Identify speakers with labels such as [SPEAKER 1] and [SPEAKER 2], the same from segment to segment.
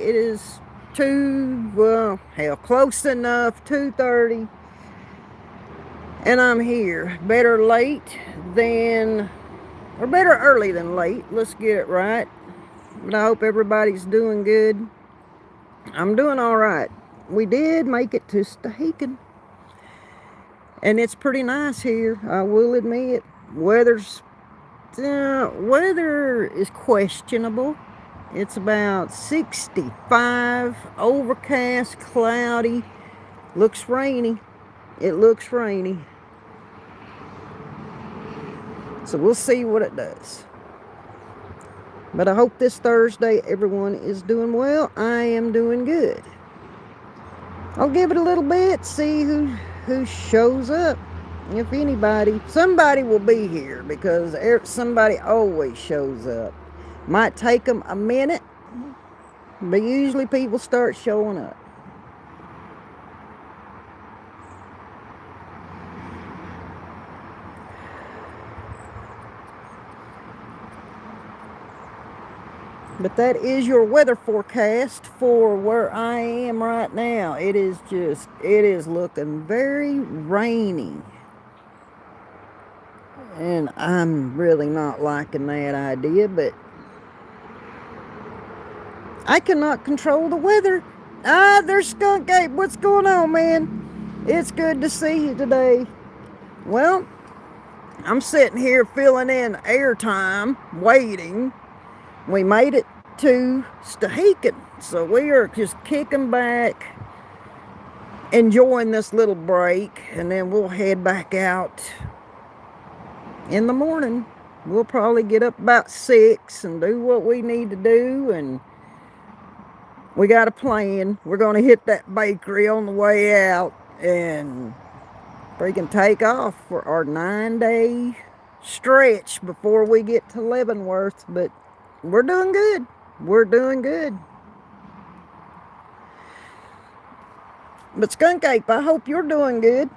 [SPEAKER 1] It is 2, well, hell, close enough, 2:30. And I'm here. Better late than, or better early than late. Let's get it right. But I hope everybody's doing good. I'm doing all right. We did make it to Stehekin. And it's pretty nice here, I will admit. Weather is questionable. It's about 65, overcast, cloudy. Looks rainy. It looks rainy. So we'll see what it does. But I hope this Thursday everyone is doing well. I am doing good. I'll give it a little bit, see who shows up. If anybody, somebody will be here because somebody always shows up. Might take them a minute, but usually people start showing up. But that is your weather forecast for where I am right now. It is looking very rainy. And I'm really not liking that idea, but I cannot control the weather. There's Skunk Ape. What's going on, man? It's good to see you today. Well, I'm sitting here filling in airtime, waiting. We made it to Stehekin, so we are just kicking back, enjoying this little break, and then we'll head back out in the morning. We'll probably get up about 6 and do what we need to do, and we got a plan. We're going to hit that bakery on the way out and freaking take off for our 9-day stretch before we get to Leavenworth. But we're doing good. We're doing good. But Skunk Ape, I hope you're doing good.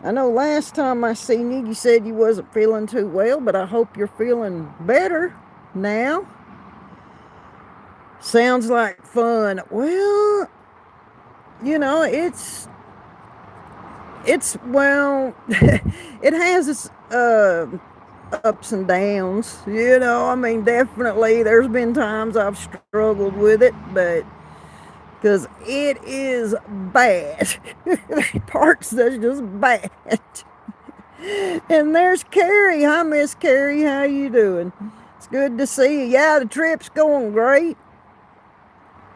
[SPEAKER 1] I know last time I seen you, you said you wasn't feeling too well, but I hope you're feeling better now. Sounds like fun. Well, it's well, it has its ups and downs. I mean, definitely there's been times I've struggled with it, but because it is bad. Parts that's just bad. And there's Carrie. Hi, Miss Carrie. How you doing? It's good to see you. Yeah, the trip's going great.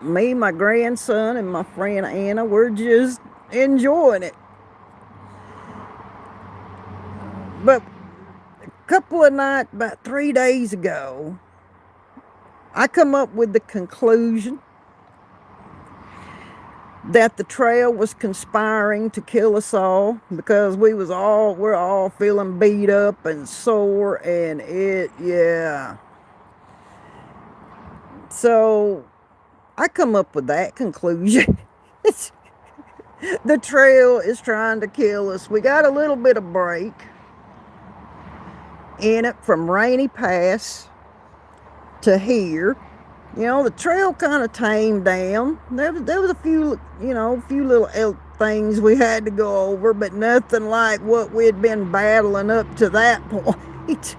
[SPEAKER 1] Me, my grandson, and my friend Anna, we're just enjoying it. But a couple of nights, about 3 days ago, I come up with the conclusion that the trail was conspiring to kill us all because we're all feeling beat up and sore, and yeah. So I come up with that conclusion. The trail is trying to kill us. We got a little bit of break in it from Rainy Pass to here. The trail kind of tamed down. There was a few little things we had to go over, but nothing like what we'd been battling up to that point.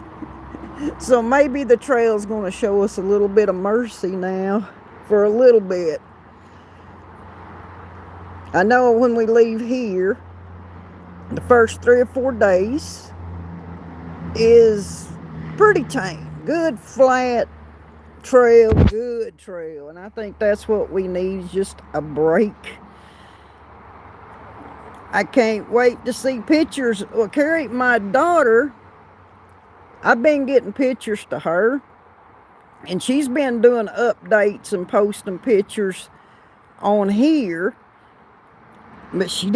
[SPEAKER 1] So maybe the trail's going to show us a little bit of mercy now for a little bit. I know when we leave here, the first 3 or 4 days is pretty tame. Good flat trail, good trail. And I think that's what we need, is just a break. I can't wait to see pictures. Well, Carrie, my daughter, I've been getting pictures to her, and she's been doing updates and posting pictures on here, but she's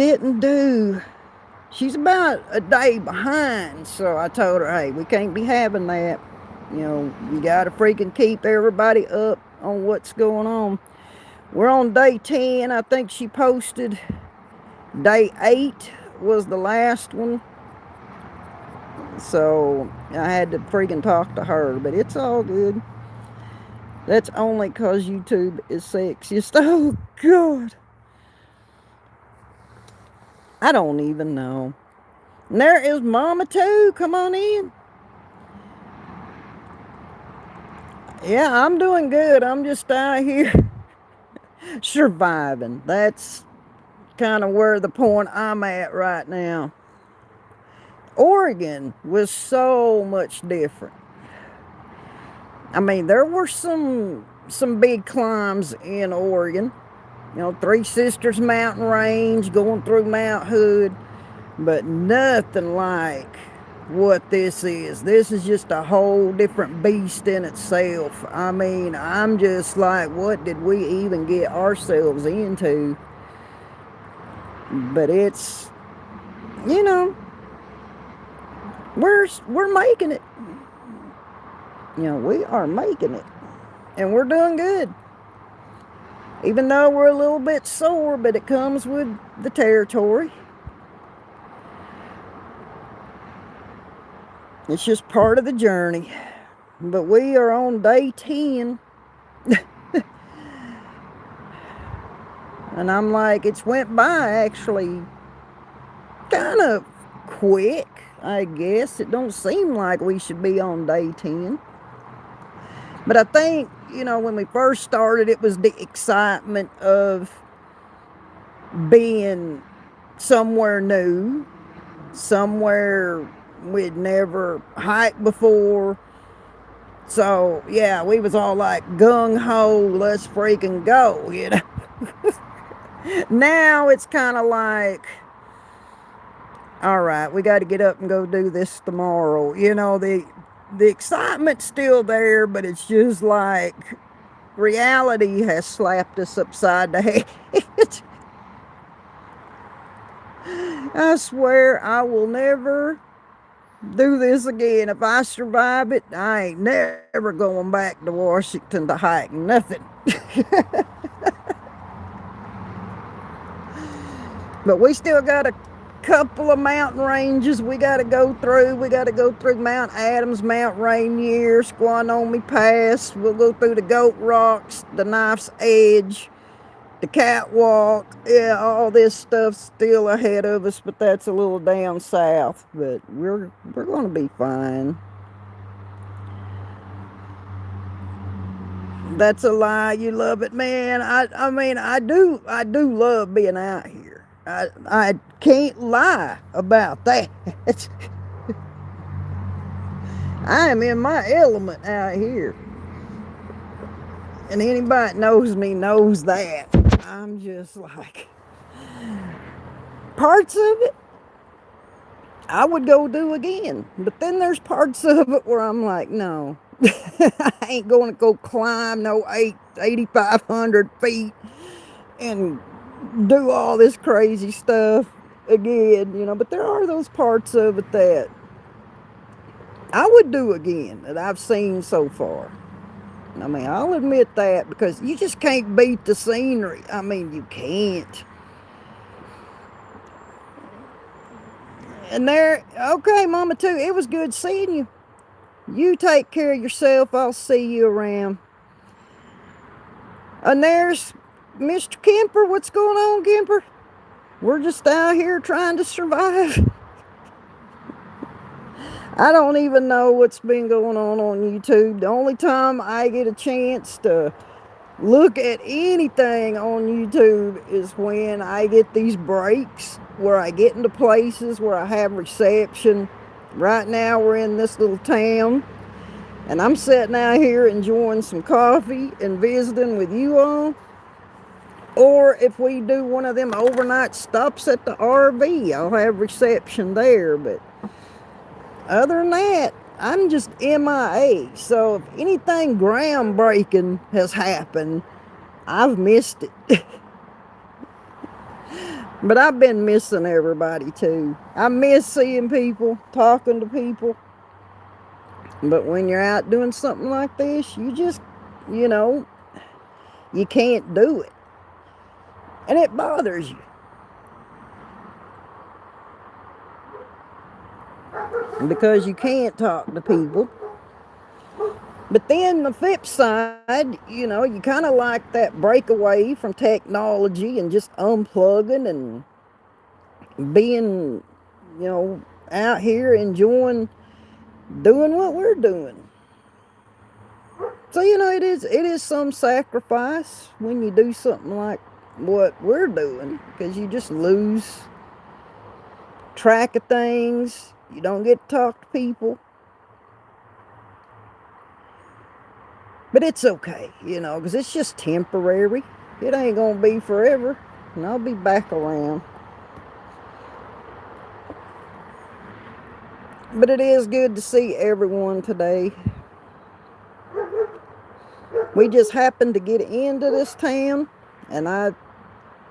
[SPEAKER 1] about a day behind. So I told her, hey, we can't be having that. You got to freaking keep everybody up on what's going on. We're on day 10. I think she posted day 8 was the last one. So I had to freaking talk to her, but it's all good. That's only because YouTube is sexiest. Oh, God. I don't even know. And there is Mama, too. Come on in. Yeah, I'm doing good. I'm just out here surviving. That's kind of where the point I'm at right now. Oregon was so much different. I mean, there were some big climbs in Oregon. You know, Three Sisters Mountain Range, going through Mount Hood, but nothing like what this is. This is just a whole different beast in itself. I mean, I'm just like, what did we even get ourselves into? But it's, you know, we're making it. You know, we are making it, and we're doing good. Even though we're a little bit sore, but it comes with the territory. It's just part of the journey. But we are on day 10. And I'm like, it's went by actually kind of quick, I guess. It don't seem like we should be on day 10. But I think, you know, when we first started, it was the excitement of being somewhere new, somewhere we'd never hiked before. So, yeah, we was all like gung-ho, let's freaking go, you know. Now it's kind of like, all right, we got to get up and go do this tomorrow. You know, the excitement's still there, but it's just like reality has slapped us upside the head. I swear I will never do this again. If I survive it, I ain't never going back to Washington to hike nothing. But we still got a couple of mountain ranges we got to go through. We got to go through Mount Adams, Mount Rainier, Squanomie Pass. We'll go through the Goat Rocks, the Knife's Edge, the Catwalk. Yeah, all this stuff's still ahead of us, but that's a little down south. But we're going to be fine. That's a lie. You love it, man. I mean, I do love being out here. I can't lie about that. I am in my element out here. And anybody that knows me knows that. I'm just like, parts of it I would go do again. But then there's parts of it where I'm like, no. I ain't going to go climb no 8,500 feet and do all this crazy stuff again, you know. But there are those parts of it that I would do again that I've seen so far. I mean, I'll admit that, because you just can't beat the scenery. I mean, you can't. And there, okay, Mama, too, it was good seeing you. You take care of yourself. I'll see you around. And there's Mr. Kemper. What's going on, Kemper? We're just out here trying to survive. I don't even know what's been going on YouTube. The only time I get a chance to look at anything on YouTube is when I get these breaks where I get into places where I have reception. Right now we're in this little town, and I'm sitting out here enjoying some coffee and visiting with you all. Or if we do one of them overnight stops at the RV, I'll have reception there. But other than that, I'm just MIA. So if anything groundbreaking has happened, I've missed it. But I've been missing everybody too. I miss seeing people, talking to people. But when you're out doing something like this, you just, you know, you can't do it. And it bothers you. Because you can't talk to people. But then the flip side, you kind of like that breakaway from technology and just unplugging and being, out here enjoying doing what we're doing. So it is some sacrifice when you do something like what we're doing, because you just lose track of things. You don't get to talk to people. But it's okay, because it's just temporary. It ain't going to be forever, and I'll be back around. But it is good to see everyone today. We just happened to get into this town, and I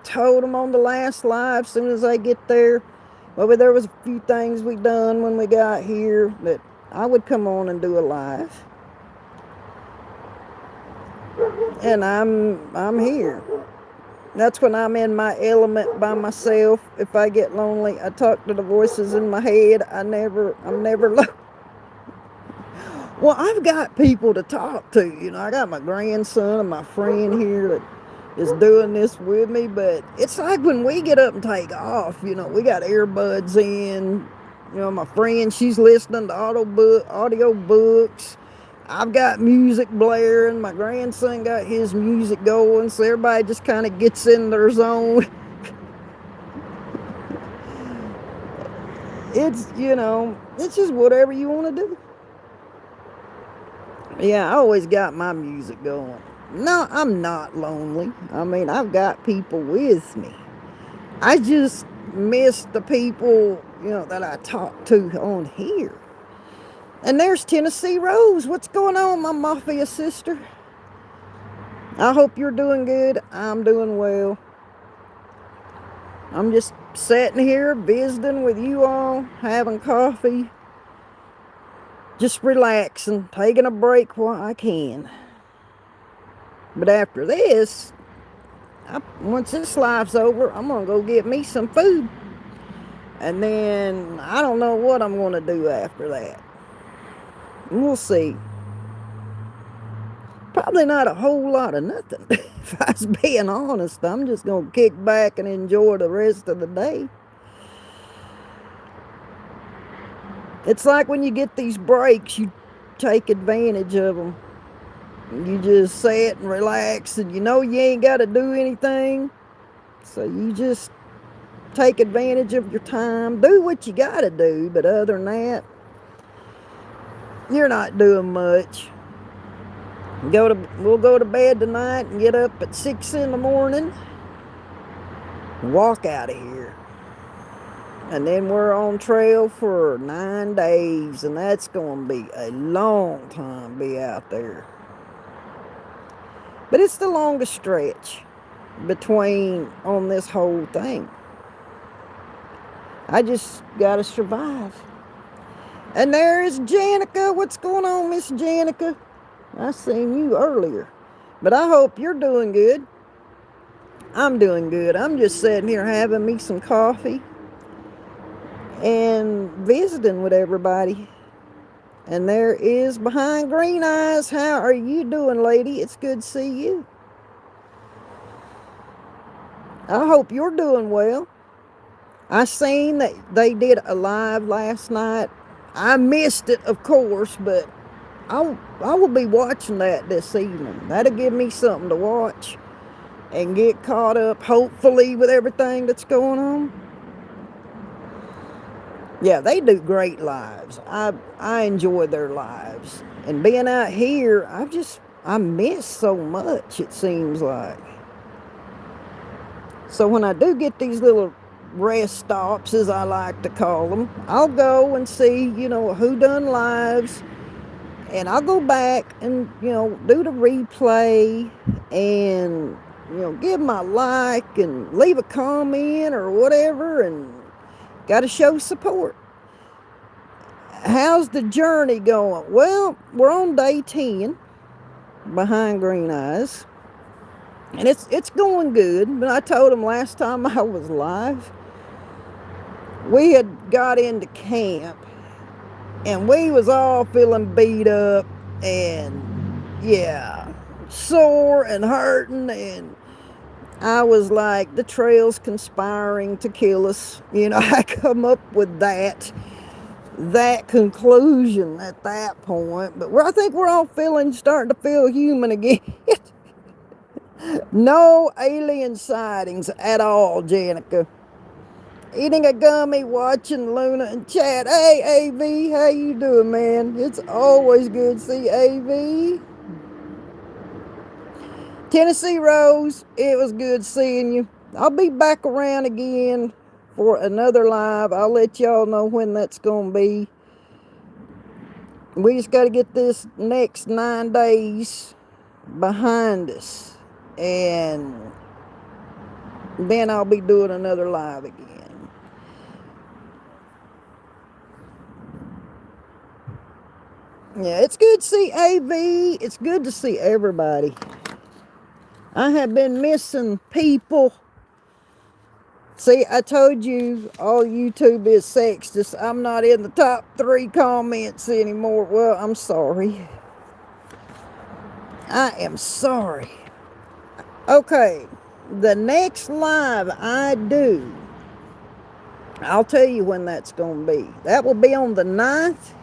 [SPEAKER 1] told them on the last live, as soon as I get there, well, there was a few things we done when we got here that I would come on and do a live. And I'm here. That's when I'm in my element by myself. If I get lonely, I talk to the voices in my head. I'm never alone. Well, I've got people to talk to. I got my grandson and my friend here that is doing this with me. But it's like when we get up and take off, we got earbuds in. My friend, she's listening to audio books. I've got music blaring. My grandson got his music going. So everybody just kind of gets in their zone. It's just whatever you want to do. Yeah, I always got my music going. No, I'm not lonely. I mean, I've got people with me. I just miss the people, that I talk to on here. And there's Tennessee Rose. What's going on, my mafia sister? I hope you're doing good. I'm doing well. I'm just sitting here visiting with you all, having coffee, just relaxing, taking a break while I can. But after this, once this live's over, I'm going to go get me some food. And then I don't know what I'm going to do after that. We'll see. Probably not a whole lot of nothing. If I was being honest, I'm just going to kick back and enjoy the rest of the day. It's like when you get these breaks, you take advantage of them. You just sit and relax, and you ain't got to do anything. So you just take advantage of your time. Do what you got to do, but other than that, you're not doing much. We'll go to bed tonight and get up at 6 in the morning and walk out of here. And then we're on trail for 9 days, and that's going to be a long time to be out there. But it's the longest stretch between on this whole thing. I just got to survive. And there is Janica. What's going on, Miss Janica? I seen you earlier. But I hope you're doing good. I'm doing good. I'm just sitting here having me some coffee and visiting with everybody. And there is Behind Green Eyes. How are you doing, lady? It's good to see you. I hope you're doing well. I seen that they did a live last night. I missed it, of course, but I will be watching that this evening. That'll give me something to watch and get caught up, hopefully, with everything that's going on. Yeah, they do great lives. I enjoy their lives. And being out here, I miss so much, it seems like. So when I do get these little rest stops, as I like to call them, I'll go and see, who done lives. And I'll go back and, do the replay and, give my like and leave a comment or whatever, and got to show support. How's the journey going? Well, we're on day 10, Behind Green Eyes. And it's going good. But I told them last time I was live, we had got into camp, and we was all feeling beat up and yeah, sore and hurting, and I was like, the trail's conspiring to kill us. I come up with that conclusion at that point. But I think we're all starting to feel human again. No alien sightings at all, Janica. Eating a gummy, watching Luna and chat. Hey, AV, how you doing, man? It's always good to see AV. Tennessee Rose, it was good seeing you. I'll be back around again for another live. I'll let y'all know when that's going to be. We just got to get this next 9 days behind us. And then I'll be doing another live again. Yeah, it's good to see AV. It's good to see everybody. I have been missing people. See, I told you all YouTube is sexist. I'm not in the top 3 comments anymore. Well, I'm sorry. I am sorry. Okay, the next live I do, I'll tell you when that's going to be. That will be on the 9th.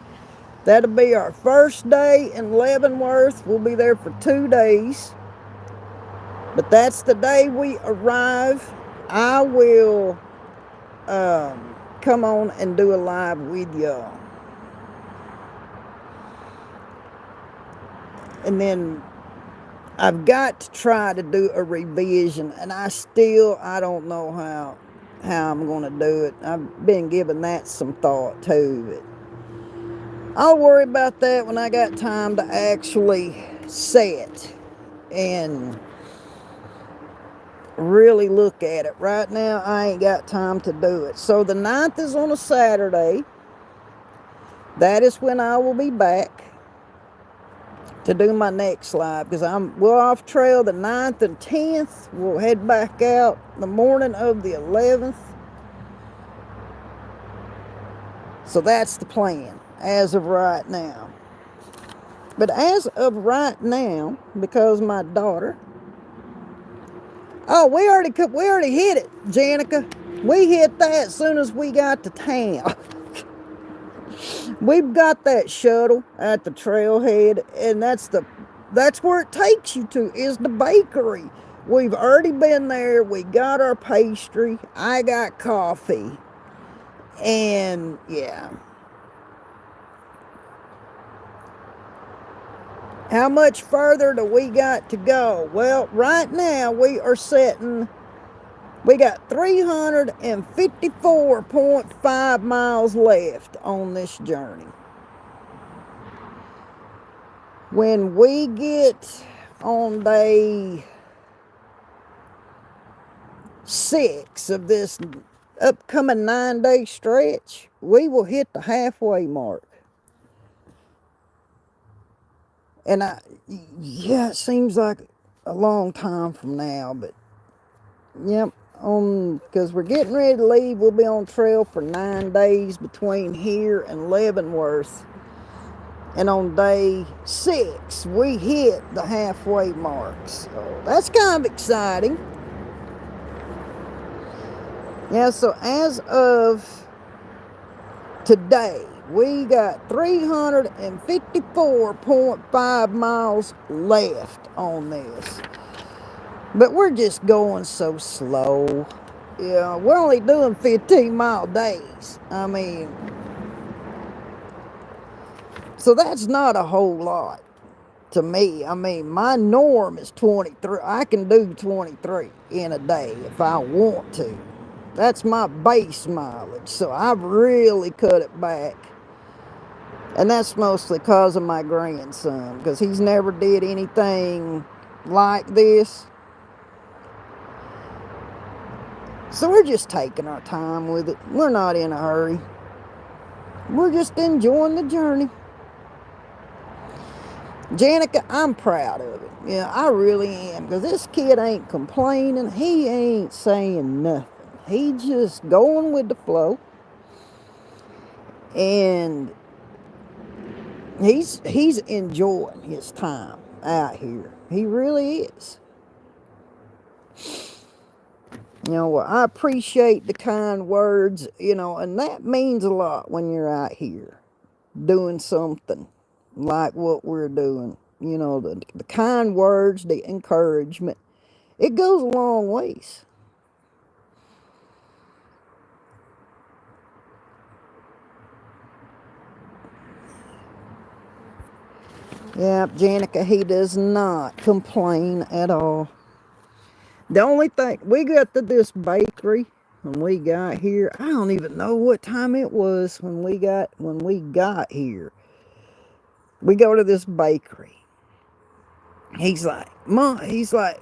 [SPEAKER 1] That'll be our first day in Leavenworth. We'll be there for 2 days. But that's the day we arrive. I will come on and do a live with y'all. And then I've got to try to do a revision. And I don't know how I'm going to do it. I've been giving that some thought too. But I'll worry about that when I got time to actually set and really look at it. Right now, I ain't got time to do it. So the 9th is on a Saturday. That is when I will be back to do my next live, because we're off trail the 9th and 10th. We'll head back out the morning of the 11th. So that's the plan as of right now. But as of right now, because my daughter... Oh, we already hit it, Janica. We hit that as soon as we got to town. We've got that shuttle at the trailhead, and that's where it takes you to, is the bakery. We've already been there. We got our pastry. I got coffee. And yeah. How much further do we got to go? Well, right now we got 354.5 miles left on this journey. When we get on day 6 of this upcoming 9-day stretch, we will hit the halfway mark. And it seems like a long time from now, but yep, because we're getting ready to leave. We'll be on trail for 9 days between here and Leavenworth. And on day 6, we hit the halfway mark. So that's kind of exciting. Yeah, so as of today, we got 354.5 miles left on this. But we're just going so slow. Yeah, we're only doing 15-mile days. I mean, so that's not a whole lot to me. I mean, my norm is 23. I can do 23 in a day if I want to. That's my base mileage. So I've really cut it back. And that's mostly because of my grandson, because he's never did anything like this. So we're just taking our time with it. We're not in a hurry. We're just enjoying the journey. Janica, I'm proud of it. Yeah, I really am, because this kid ain't complaining. He ain't saying nothing. He just going with the flow. And he's enjoying his time. out here. He really is. Well, I appreciate the kind words, and that means a lot when you're out here doing something like what we're doing. The kind words, the encouragement, it goes a long ways. Yeah, Janica, he does not complain at all. The only thing, we got to this bakery when we got here. I don't even know what time it was when we got here. We go to this bakery. He's like, Nana, he said,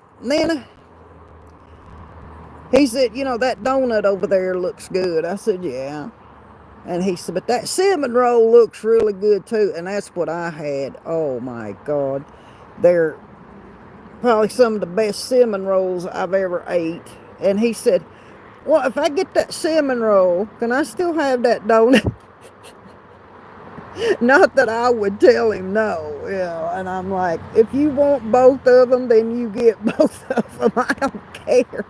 [SPEAKER 1] that donut over there looks good. I said, yeah. And he said, but that cinnamon roll looks really good too. And that's what I had. Oh my God. They're probably some of the best cinnamon rolls I've ever ate. And he said, well, if I get that cinnamon roll, can I still have that donut? Not that I would tell him no, and I'm like, if you want both of them, then you get both of them. I don't care.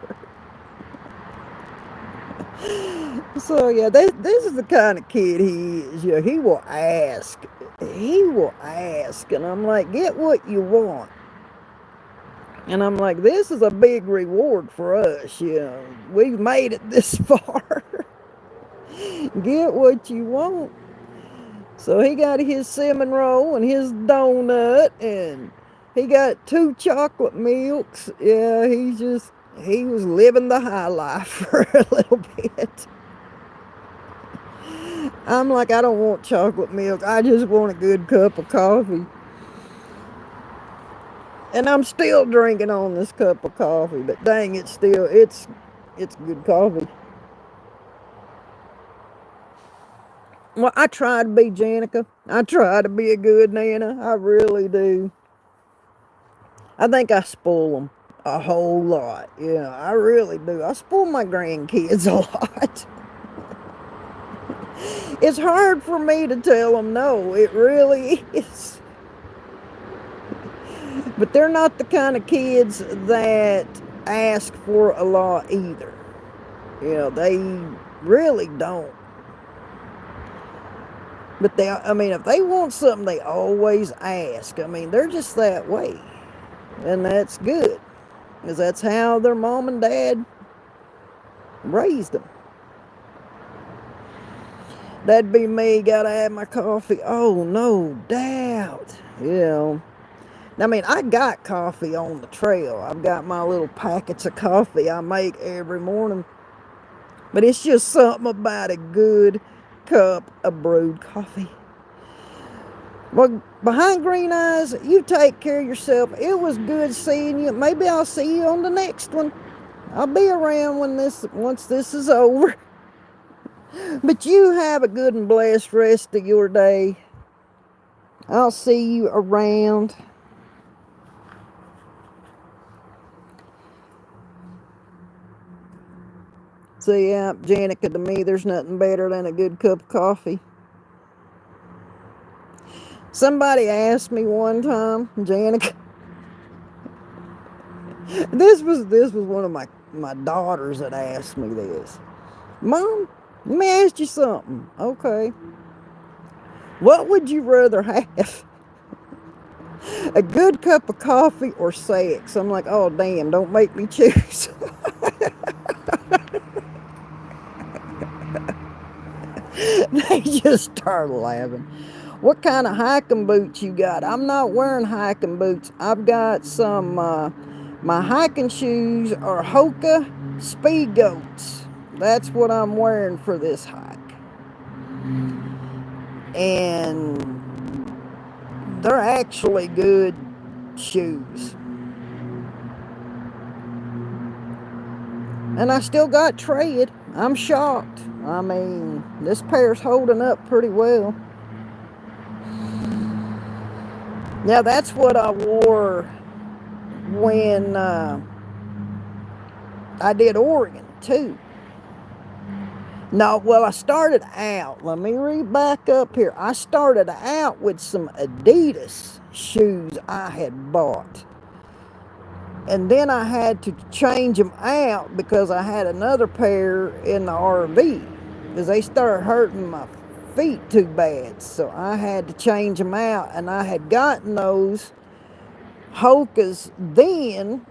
[SPEAKER 1] So, yeah, this is the kind of kid he is. He will ask. He will ask. And I'm like, get what you want. And I'm like, this is a big reward for us. We've made it this far. Get what you want. So he got his cinnamon roll and his donut, and he got 2 chocolate milks. Yeah, he was living the high life for a little bit. I'm like, I don't want chocolate milk. I just want a good cup of coffee. And I'm still drinking on this cup of coffee, but dang, it's good coffee. Well, I try to be Janica. I try to be a good Nana. I really do. I think I spoil them a whole lot. Yeah, I really do. I spoil my grandkids a lot. It's hard for me to tell them no. It really is. But they're not the kind of kids that ask for a lot either. They really don't. But if they want something, they always ask. They're just that way. And that's good. Because that's how their mom and dad raised them. That'd be me, gotta have my coffee. Oh, no doubt. I got coffee on the trail. I've got my little packets of coffee I make every morning. But it's just something about a good cup of brewed coffee. Well, behind Green Eyes, you take care of yourself. It was good seeing you. Maybe I'll see you on the next one. I'll be around once this is over. But you have a good and blessed rest of your day. I'll see you around. So yeah, Janica, to me, there's nothing better than a good cup of coffee. Somebody asked me one time, Janica. This was one of my daughters that asked me this. Mom, let me ask you something. Okay. What would you rather have? A good cup of coffee or sex? I'm like, oh damn, don't make me choose. They just started laughing. What kind of hiking boots you got? I'm not wearing hiking boots. I've got some, my hiking shoes are Hoka Speed Goats. That's what I'm wearing for this hike. And they're actually good shoes. And I still got tread. I'm shocked. This pair's holding up pretty well. Now, that's what I wore when I did Oregon, too. No, well, I started out. Let me read back up here. I started out with some Adidas shoes I had bought. And then I had to change them out because I had another pair in the RV because they started hurting my feet too bad. So I had to change them out, and I had gotten those Hokas then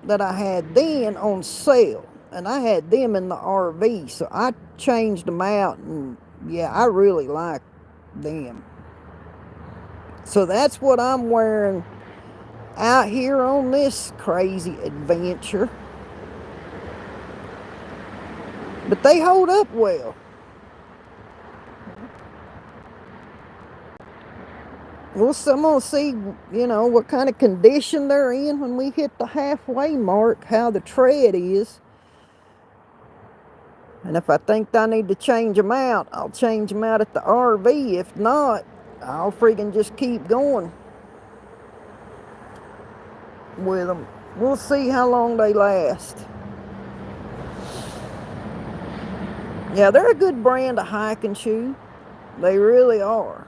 [SPEAKER 1] that I had then on sale, and I had them in the RV, so I changed them out, and yeah, I really like them. So that's what I'm wearing out here on this crazy adventure. But they hold up well. I'm going to see, what kind of condition they're in when we hit the halfway mark, how the tread is. And if I think I need to change them out, I'll change them out at the RV. If not, I'll freaking just keep going with them. We'll see how long they last. Yeah, they're a good brand of hiking shoe. They really are.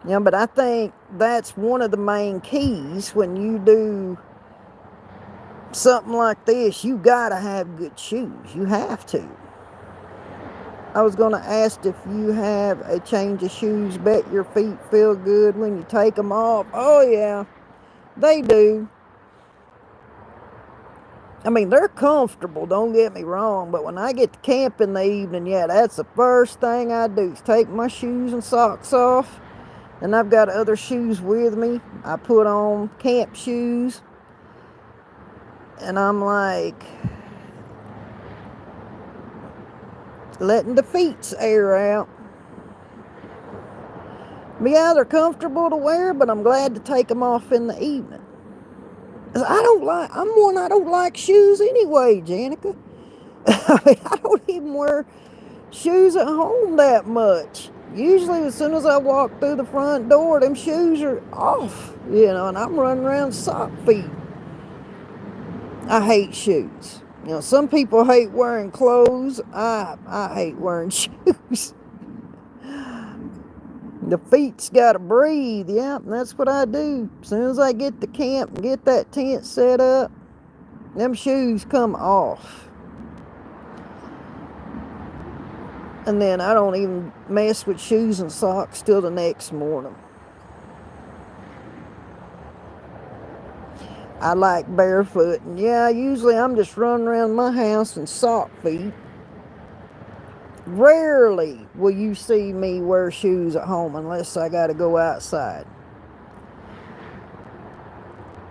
[SPEAKER 1] Yeah, but I think that's one of the main keys when you do something like this. You gotta have good shoes. You have to. I was going to ask if you have a change of shoes. Bet your feet feel good when you take them off. Oh, yeah, they do. I mean, they're comfortable, don't get me wrong, but when I get to camp in the evening, yeah, that's the first thing I do is take my shoes and socks off. And I've got other shoes with me. I put on camp shoes. And I'm like letting the feet's air out. But yeah, they're comfortable to wear, but I'm glad to take them off in the evening. I don't like shoes anyway, Janica. I don't even wear shoes at home that much. Usually as soon as I walk through the front door, them shoes are off, and I'm running around sock feet. I hate shoes. Some people hate wearing clothes. I hate wearing shoes. The feet's got to breathe, yeah, and that's what I do. As soon as I get to camp and get that tent set up, them shoes come off. And then I don't even mess with shoes and socks till the next morning. I like barefoot, and yeah, usually I'm just running around my house in sock feet. Rarely will you see me wear shoes at home unless I got to go outside.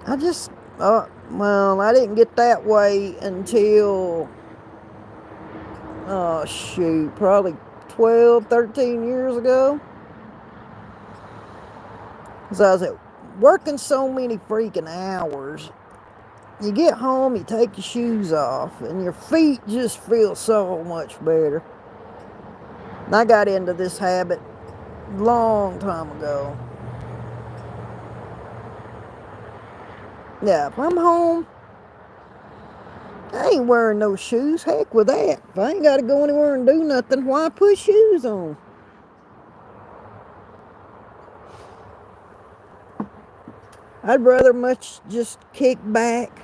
[SPEAKER 1] I didn't get that way until, probably 12, 13 years ago. Because I was working so many freaking hours. You get home, you take your shoes off, and your feet just feel so much better. And I got into this habit a long time ago. Yeah, if I'm home, I ain't wearing no shoes. Heck with that. If I ain't got to go anywhere and do nothing, why put shoes on? I'd rather much just kick back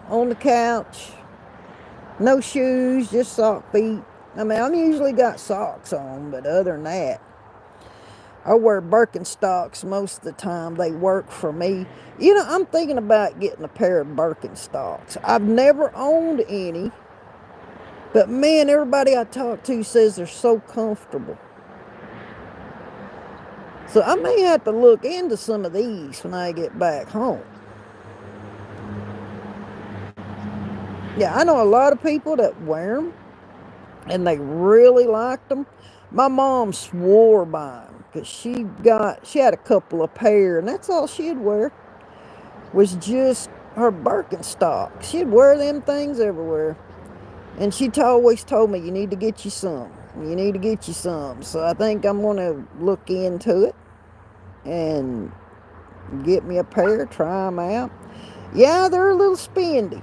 [SPEAKER 1] on the couch. No shoes, just sock feet. I mean, I'm usually got socks on, but other than that, I wear Birkenstocks most of the time. They work for me. I'm thinking about getting a pair of Birkenstocks. I've never owned any, but man, everybody I talk to says they're so comfortable. So I may have to look into some of these when I get back home. Yeah, I know a lot of people that wear them, and they really liked them. My mom swore by them because she had a couple of pair, and that's all she'd wear was just her Birkenstocks. She'd wear them things everywhere, and she always told me, you need to get you some. You need to get you some. So I think I'm going to look into it and get me a pair, try them out. Yeah, they're a little spendy.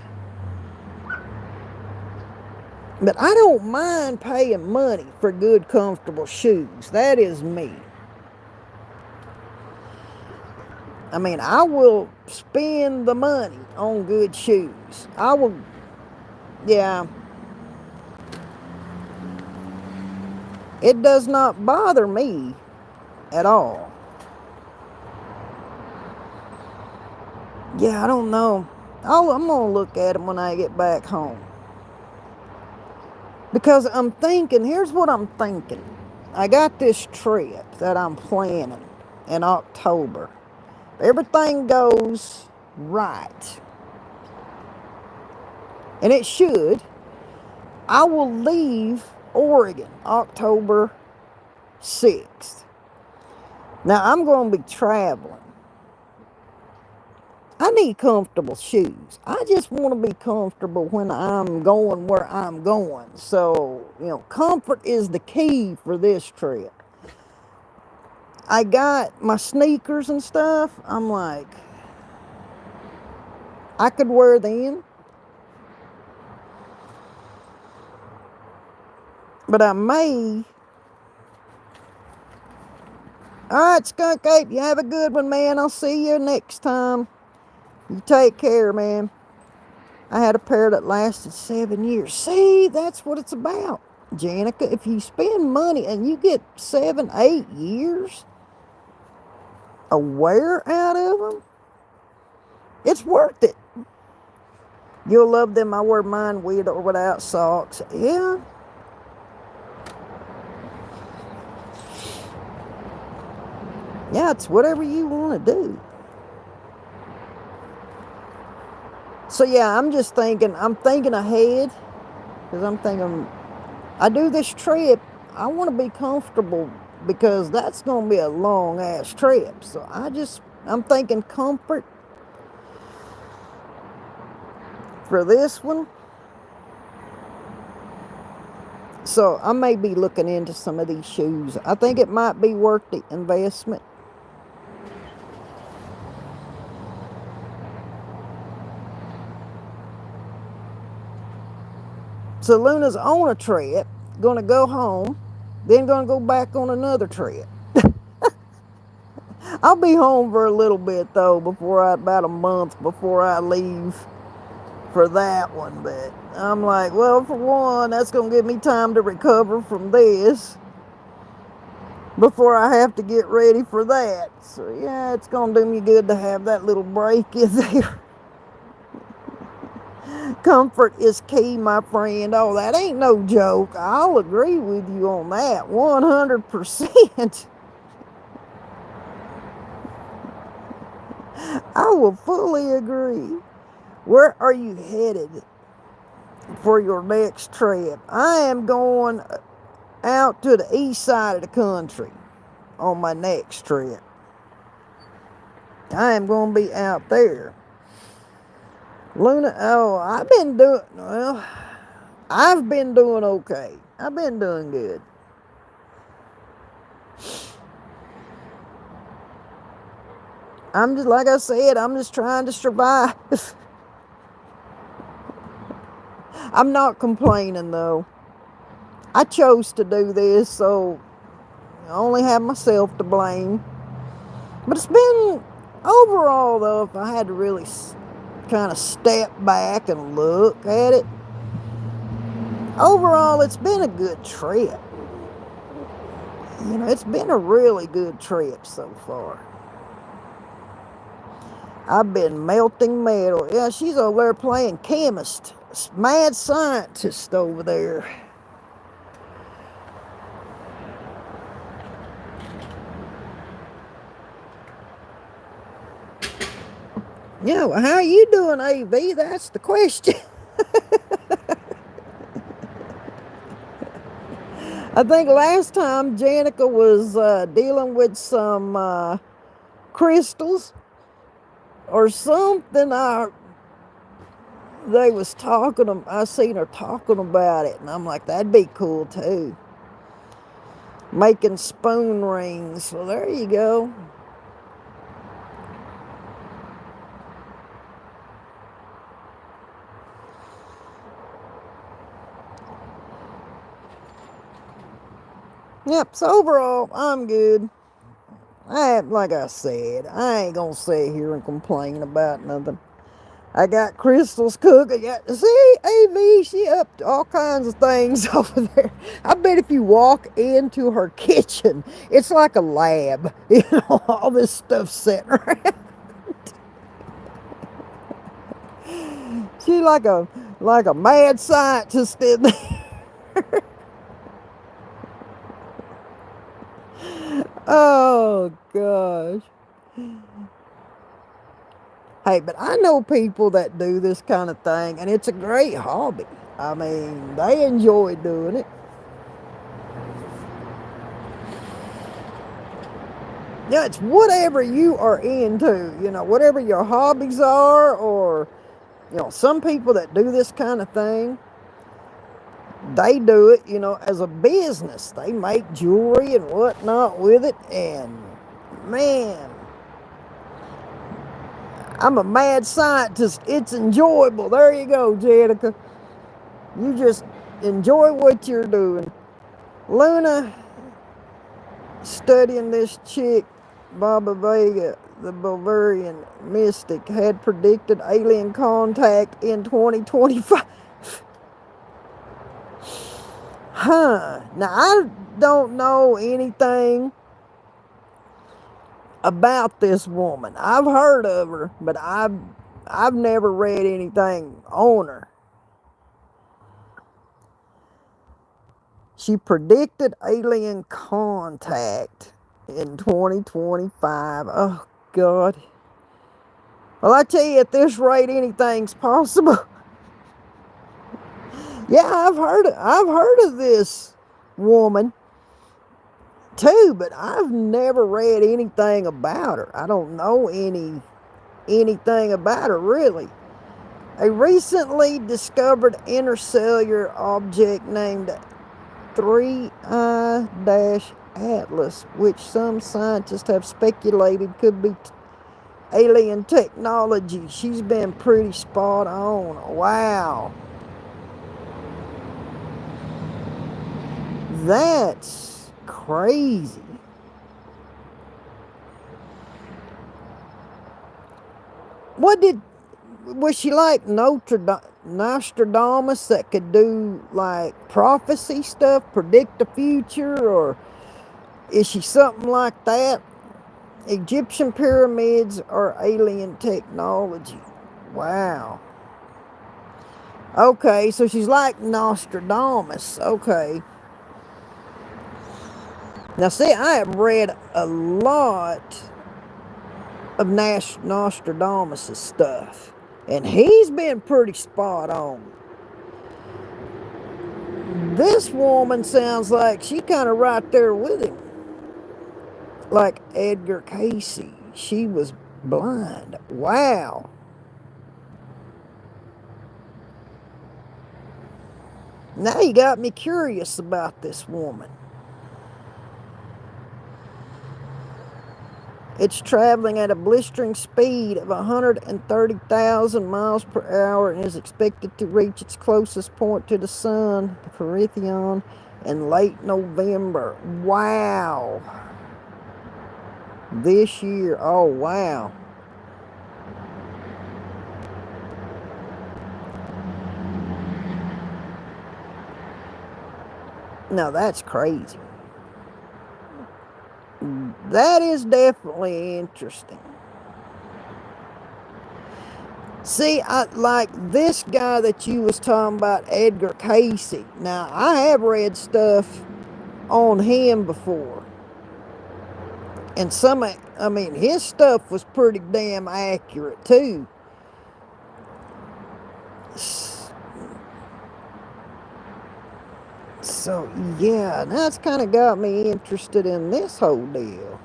[SPEAKER 1] But I don't mind paying money for good, comfortable shoes. That is me. I mean, I will spend the money on good shoes. I will, yeah. It does not bother me at all. Yeah, I don't know. I'm going to look at them when I get back home. Because I'm thinking, here's what I'm thinking. I got this trip that I'm planning in October. Everything goes right, and it should. I will leave Oregon October 6th. Now, I'm going to be traveling. I need comfortable shoes. I just want to be comfortable when I'm going where I'm going. So, comfort is the key for this trip. I got my sneakers and stuff. I'm like, I could wear them. But I may. All right, Skunk Ape, you have a good one, man. I'll see you next time. You take care, man. I had a pair that lasted 7 years. See, that's what it's about, Janica. If you spend money and you get 7, 8 years a wear out of them, it's worth it. You'll love them. I wear mine with or without socks. Yeah. Yeah, it's whatever you want to do. So yeah, I'm thinking ahead. Because I'm thinking, I do this trip, I want to be comfortable because that's going to be a long ass trip. So I'm thinking comfort for this one. So I may be looking into some of these shoes. I think it might be worth the investment. So Luna's on a trip, going to go home, then going to go back on another trip. I'll be home for a little bit though, about a month before I leave for that one. But I'm like, well, for one, that's going to give me time to recover from this before I have to get ready for that. So yeah, it's going to do me good to have that little break in there. Comfort is key, my friend. Oh, that ain't no joke. I'll agree with you on that 100%. I will fully agree. Where are you headed for your next trip? I am going out to the east side of the country on my next trip. I am going to be out there. Luna, I've been doing okay. I've been doing good. I'm just, like I said, I'm just trying to survive. I'm not complaining though. I chose to do this, so I only have myself to blame. But it's been, overall though, if I had to really kind of step back and look at it, overall it's been a good trip. It's been a really good trip so far. I've been melting metal. Yeah, she's over there playing chemist. Mad scientist over there. Yeah, well, how are you doing, AV? That's the question. I think last time Janica was dealing with some crystals or something. I seen her talking about it, and I'm like, that'd be cool too. Making spoon rings. Well, there you go. Yep, so overall, I'm good. like I said, I ain't gonna sit here and complain about nothing. I got Crystal's cooking. See, AV, she up to all kinds of things over there. I bet if you walk into her kitchen, it's like a lab. You know, all this stuff sitting around. She like a mad scientist in there. Oh gosh. Hey, but I know people that do this kind of thing, and it's a great hobby. I mean, they enjoy doing it. Yeah, it's whatever you are into, you know, whatever your hobbies are, or, you know, some people that do this kind of thing, they do it, you know, as a business. They make jewelry and whatnot with it, and man, I'm a mad scientist. It's enjoyable. There you go, Jenica. You just enjoy what you're doing. Luna, studying this chick, Baba Vega, the Bavarian mystic, had predicted alien contact in 2025. Huh. Now, I don't know anything about this woman. I've heard of her, but I've never read anything on her. She predicted alien contact in 2025. Oh, God. Well, I tell you, at this rate, anything's possible. Yeah, I've heard of this woman too, but I've never read anything about her. I don't know anything about her, really. A recently discovered interstellar object named 3I-Atlas, which some scientists have speculated could be alien technology. She's been pretty spot on. Wow. That's crazy. Was she like Nostradamus that could do like prophecy stuff, predict the future, or is she something like that? Egyptian pyramids are alien technology. Wow. Okay, so she's like Nostradamus. Okay. Now, see, I have read a lot of Nostradamus' stuff, and he's been pretty spot on. This woman sounds like she kind of right there with him. Like Edgar Cayce. She was blind. Wow. Now you got me curious about this woman. It's traveling at a blistering speed of 130,000 miles per hour and is expected to reach its closest point to the sun, the Persephone, in late November. Wow. This year. Oh, wow. Now, that's crazy. That is definitely interesting. See, I like this guy that you was talking about, Edgar Cayce. Now, I have read stuff on him before. And his stuff was pretty damn accurate, too. So, yeah, that's kind of got me interested in this whole deal.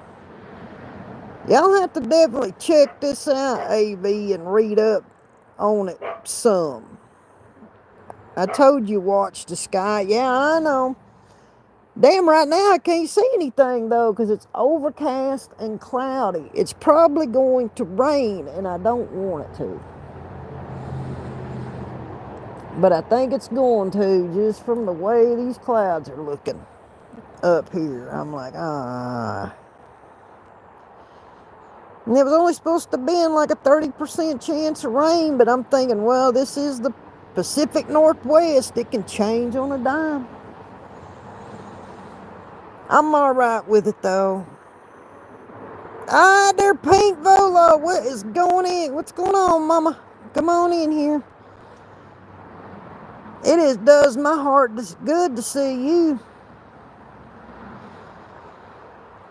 [SPEAKER 1] Y'all have to definitely check this out, AV, and read up on it some. I told you watch the sky. Yeah, I know. Damn, right now I can't see anything, though, because it's overcast and cloudy. It's probably going to rain, and I don't want it to. But I think it's going to, just from the way these clouds are looking up here. I'm like, ah. And it was only supposed to be like a 30% chance of rain, but I'm thinking, well, this is the Pacific Northwest. It can change on a dime. I'm all right with it, though. Ah, there, Pink Volo. What is going in? What's going on, Mama? Come on in here. Does my heart good to see you.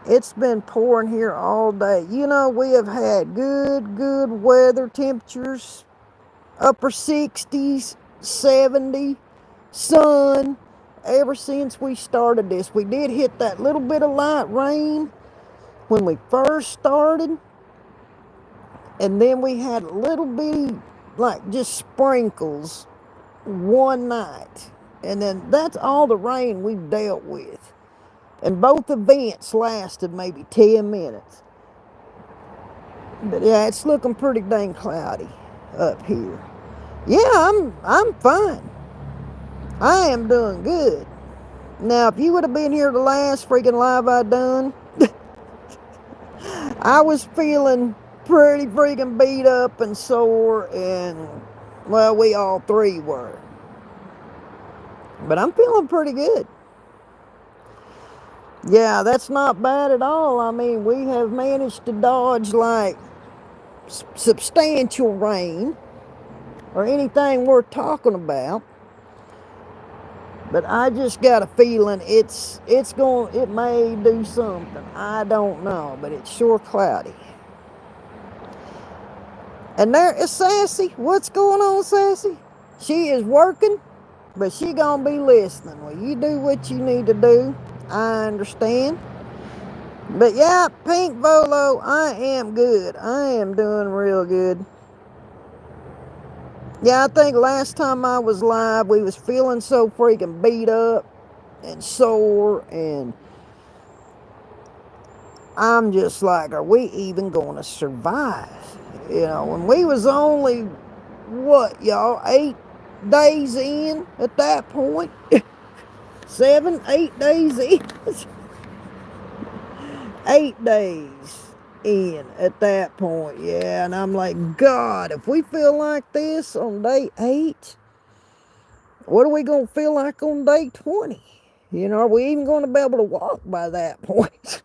[SPEAKER 1] It's been pouring here all day. You know, we have had good weather, temperatures, upper 60s, 70, sun, ever since we started this. We did hit that little bit of light rain when we first started, and then we had a little bitty, like just sprinkles one night, and then that's all the rain we've dealt with. And both events lasted maybe 10 minutes. But yeah, it's looking pretty dang cloudy up here. Yeah, I'm fine. I am doing good. Now, if you would have been here the last freaking live I done, I was feeling pretty freaking beat up and sore, and well, we all three were. But I'm feeling pretty good. Yeah, that's not bad at all. I mean, we have managed to dodge like substantial rain or anything worth talking about. But I just got a feeling it may do something. I don't know, but it's sure cloudy. And there is Sassy. What's going on, Sassy? She is working, but she gonna be listening. Well, you do what you need to do. I understand. But yeah, Pink Volo, I am good. I am doing real good. Yeah, I think last time I was live, we was feeling so freaking beat up and sore, and I'm just like, are we even going to survive? You know, and we was only, what, y'all, 8 days in at that point? 7, 8 days in? 8 days in at that point, yeah. And I'm like, God, if we feel like this on day 8, what are we going to feel like on day 20? You know, are we even going to be able to walk by that point?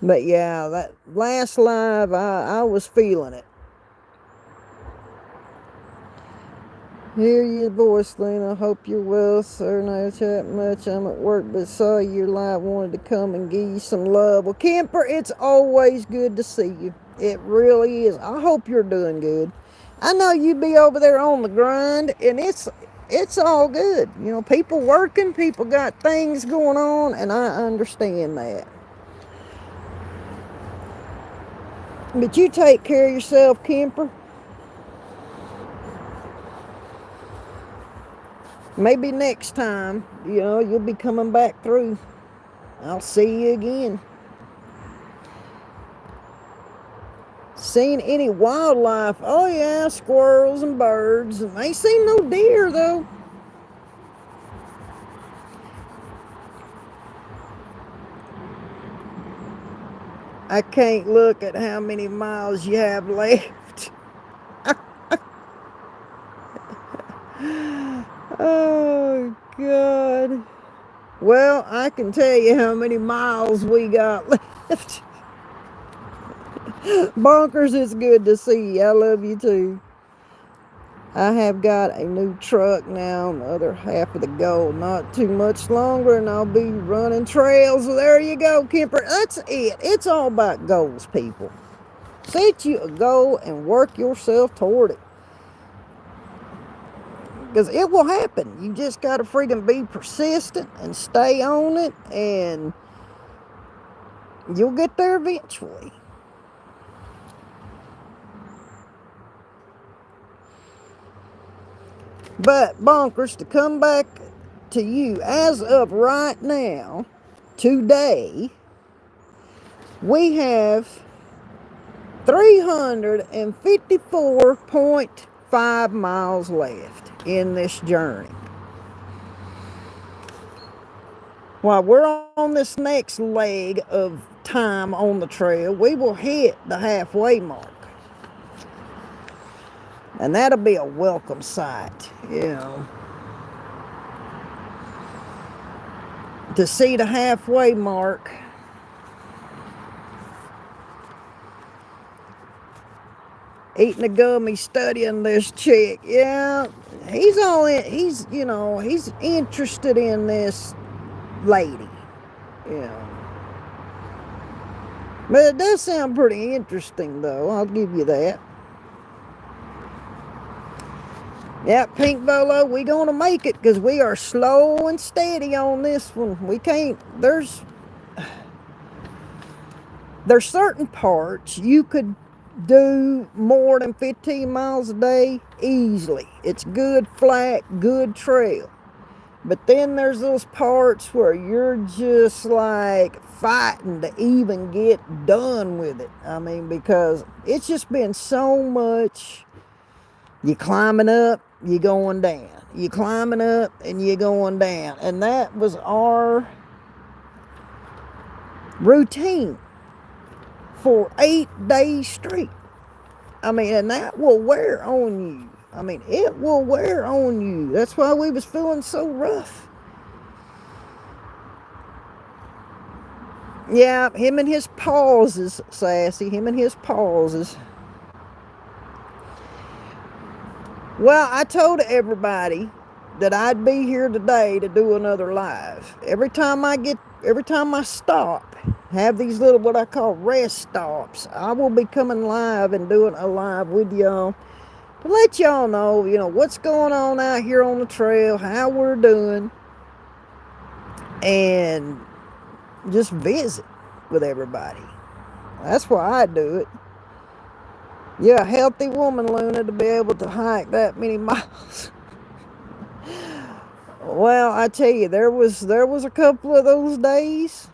[SPEAKER 1] But yeah, that last live, I was feeling it. Hear your voice, Lena. Hope you're well, sir. No chat much. I'm at work, but saw your live. Wanted to come and give you some love. Well, Kemper, it's always good to see you. It really is. I hope you're doing good. I know you be over there on the grind, and it's all good. You know, people working, people got things going on, and I understand that. But you take care of yourself, Kemper. Maybe next time, you know, you'll be coming back through. I'll see you again. Seen any wildlife? Oh yeah, squirrels and birds. Ain't seen no deer though. I can't look at how many miles you have left. Oh, God. Well, I can tell you how many miles we got left. Bonkers, it's good to see you. I love you too. I have got a new truck now on the other half of the goal. Not too much longer, and I'll be running trails. So there you go, Kemper. That's it. It's all about goals, people. Set you a goal and work yourself toward it. Because it will happen. You just got to freaking be persistent and stay on it, and you'll get there eventually. But, Bonkers, to come back to you, as of right now, today, we have 354.5 miles left in this journey. While we're on this next leg of time on the trail, we will hit the halfway mark. And that'll be a welcome sight, to see the halfway mark. Eating a gummy, studying this chick. Yeah, he's interested in this lady. But it does sound pretty interesting, though. I'll give you that. Yeah, Pink Bolo, we gonna make it because we are slow and steady on this one. We can't, there's certain parts you could do more than 15 miles a day easily. It's good flat, good trail. But then there's those parts where you're just like fighting to even get done with it. I mean, because it's just been so much. You're climbing up, you're going down. You're climbing up and you're going down. And that was our routine for 8 days straight. I mean, and that will wear on you. I mean, it will wear on you. That's why we was feeling so rough. Yeah, him and his pauses, Sassy. Him and his pauses. Well, I told everybody that I'd be here today to do another live. Every time I stop, have these little, what I call rest stops, I will be coming live and doing a live with y'all to let y'all know, what's going on out here on the trail, how we're doing, and just visit with everybody. That's why I do it. You're a healthy woman, Luna, to be able to hike that many miles. Well, I tell you, there was a couple of those days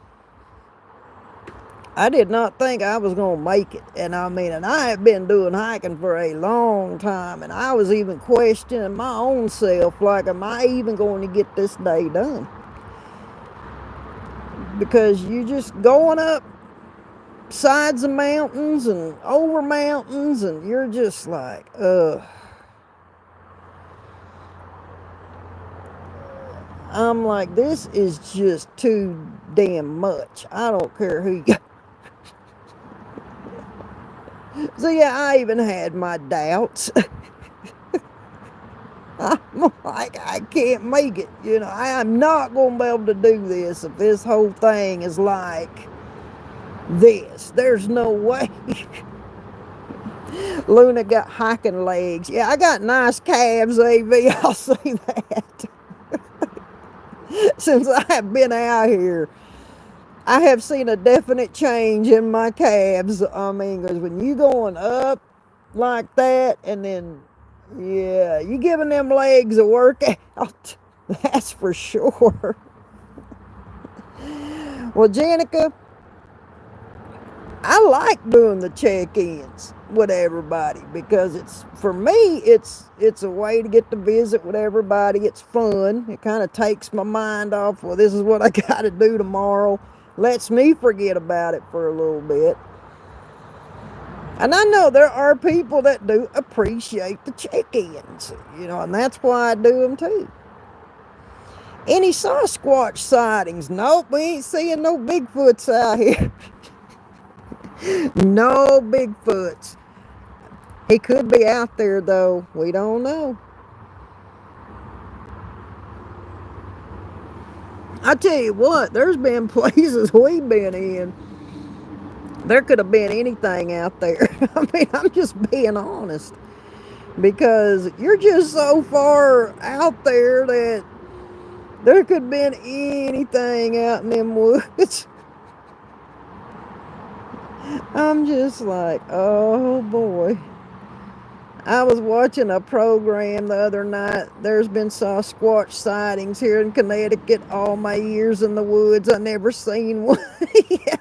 [SPEAKER 1] I did not think I was going to make it. And I have been doing hiking for a long time, and I was even questioning my own self, like, am I even going to get this day done? Because you just going up sides of mountains and over mountains, and you're just like, I'm like, this is just too damn much. I don't care who you. So yeah, I even had my doubts. I'm like, I can't make it. I am not going to be able to do this if this whole thing is like this. There's no way. Luna got hiking legs. Yeah, I got nice calves, AV. I'll say that. Since I have been out here, I have seen a definite change in my calves. I mean, because when you going up like that, and then, yeah, you giving them legs a workout. That's for sure. Well, Janica, I like doing the check-ins with everybody because for me, it's a way to get to visit with everybody. It's fun. It kind of takes my mind off. Well, this is what I got to do tomorrow. Lets me forget about it for a little bit. And I know there are people that do appreciate the check-ins, and that's why I do them too. Any Sasquatch sightings? Nope, we ain't seeing no Bigfoots out here. No Bigfoots. He could be out there, though. We don't know. I tell you what, there's been places we've been in. There could have been anything out there. I mean, I'm just being honest. Because you're just so far out there that there could have been anything out in them woods. I'm just like, oh boy. I was watching a program the other night. There's been Sasquatch sightings here in Connecticut all my years in the woods. I never seen one. Yeah.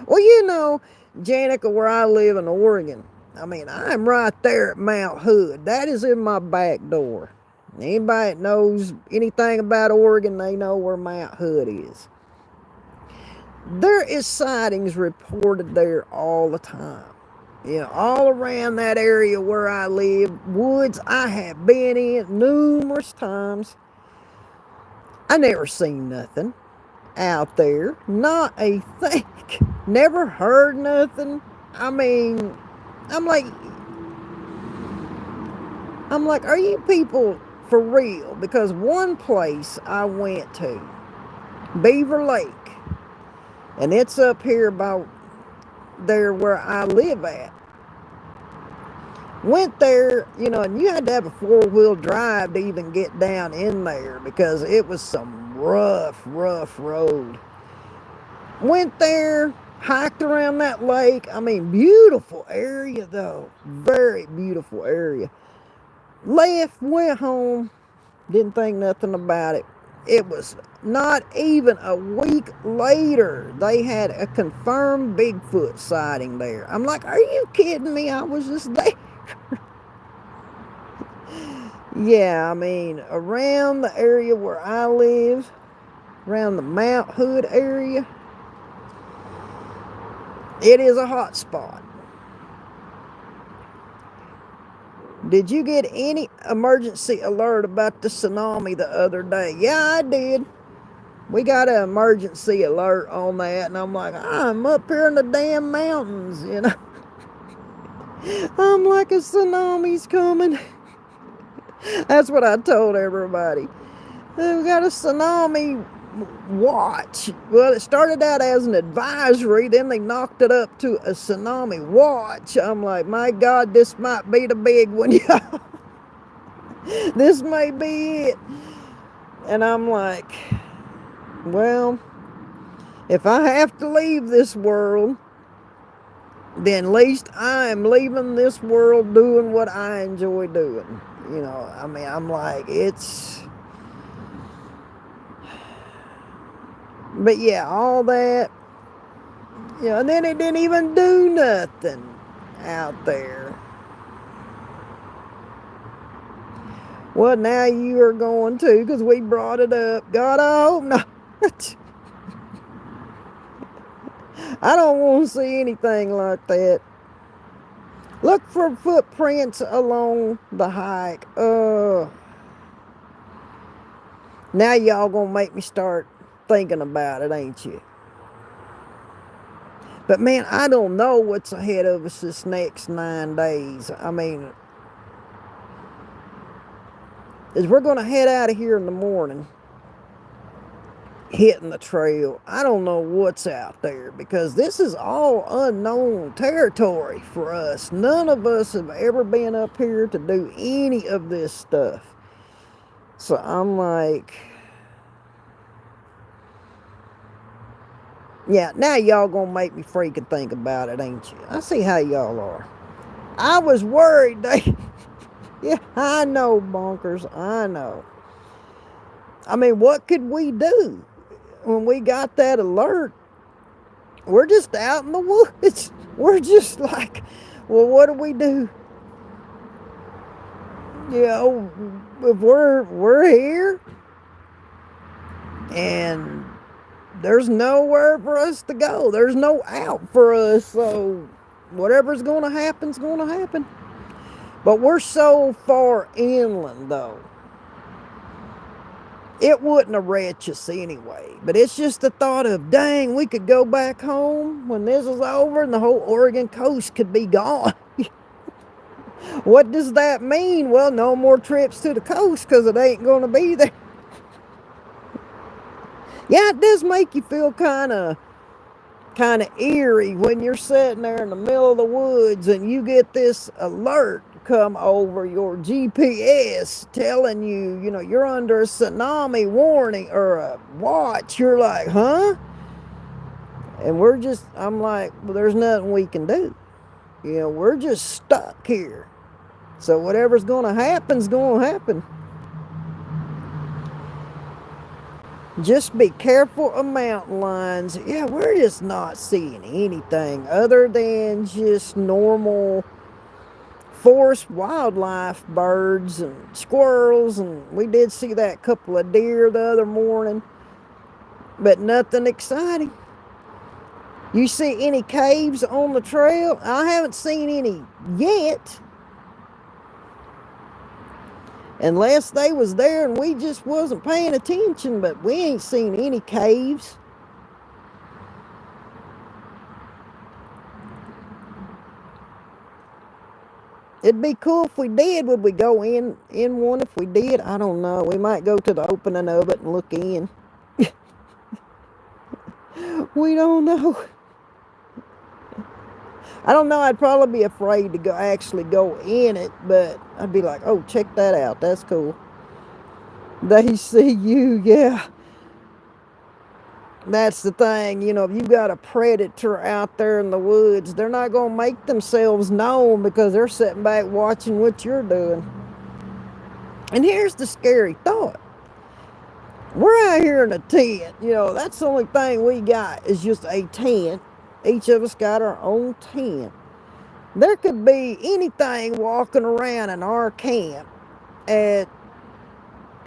[SPEAKER 1] Well, Janica, where I live in Oregon, I mean, I'm right there at Mount Hood. That is in my back door. Anybody that knows anything about Oregon, they know where Mount Hood is. there is sightings reported there all the time. All around that area where I live, woods I have been in numerous times. I never seen nothing out there. Not a thing. Never heard nothing. I mean, I'm like, are you people for real? Because one place I went to, Beaver Lake, and it's up here about there where I live at. Went there, and you had to have a 4-wheel drive to even get down in there because it was some rough road. Went there, hiked around that lake. I mean, beautiful area though. Very beautiful area. Left, went home, didn't think nothing about it. It was not even a week later, they had a confirmed Bigfoot sighting there. I'm like, are you kidding me? I was just there. Yeah, I mean, around the area where I live, around the Mount Hood area, it is a hot spot. Did you get any emergency alert about the tsunami the other day? Yeah, I did. We got an emergency alert on that, and I'm like, I'm up here in the damn mountains, I'm like, a tsunami's coming. That's what I told everybody. We got a tsunami watch. Well, it started out as an advisory, then they knocked it up to a tsunami watch. I'm like, my God, this might be the big one, y'all. This may be it. And I'm like, well, if I have to leave this world, then at least I am leaving this world doing what I enjoy doing. I mean, I'm like, but yeah, all that, and then it didn't even do nothing out there. Well, now you are going to, because we brought it up. God, I hope not. I don't want to see anything like that. Look for footprints along the hike. Now y'all gonna make me start thinking about it, ain't you? But man, I don't know what's ahead of us this next 9 days. I mean, as we're gonna head out of here in the morning, hitting the trail, I don't know what's out there because this is all unknown territory for us. None of us have ever been up here to do any of this stuff. So I'm like, yeah, now y'all gonna make me freaking think about it, ain't you? I see how y'all are. I was worried. Yeah, I know, bonkers. I know. I mean, what could we do? When we got that alert, we're just out in the woods. We're just like, well, what do we do? If we're here and there's nowhere for us to go, there's no out for us, so whatever's going to happen's going to happen. But we're so far inland, though. It wouldn't arrest us anyway. But it's just the thought of, dang, we could go back home when this is over and the whole Oregon coast could be gone. What does that mean? Well, no more trips to the coast because it ain't going to be there. Yeah, it does make you feel kind of eerie when you're sitting there in the middle of the woods and you get this alert come over your GPS telling you, you're under a tsunami warning or a watch. You're like, huh? And I'm like, well, there's nothing we can do. We're just stuck here. So whatever's going to happen's going to happen. Just be careful of mountain lions. Yeah, we're just not seeing anything other than just normal forest wildlife, birds and squirrels, and we did see that couple of deer the other morning, but nothing exciting. You see any caves on the trail? I haven't seen any yet. Unless they was there and we just wasn't paying attention, but we ain't seen any caves. It'd be cool if we did. Would we go in one if we did? I don't know. We might go to the opening of it and look in. We don't know. I don't know. I'd probably be afraid to actually go in it, but I'd be like, oh, check that out. That's cool. They see you, yeah. That's the thing, you know, if you got a predator out there in the woods, they're not going to make themselves known because they're sitting back watching what you're doing. And here's the scary thought. We're out here in a tent, you know, that's the only thing we got is just a tent. Each of us got our own tent. There could be anything walking around in our camp at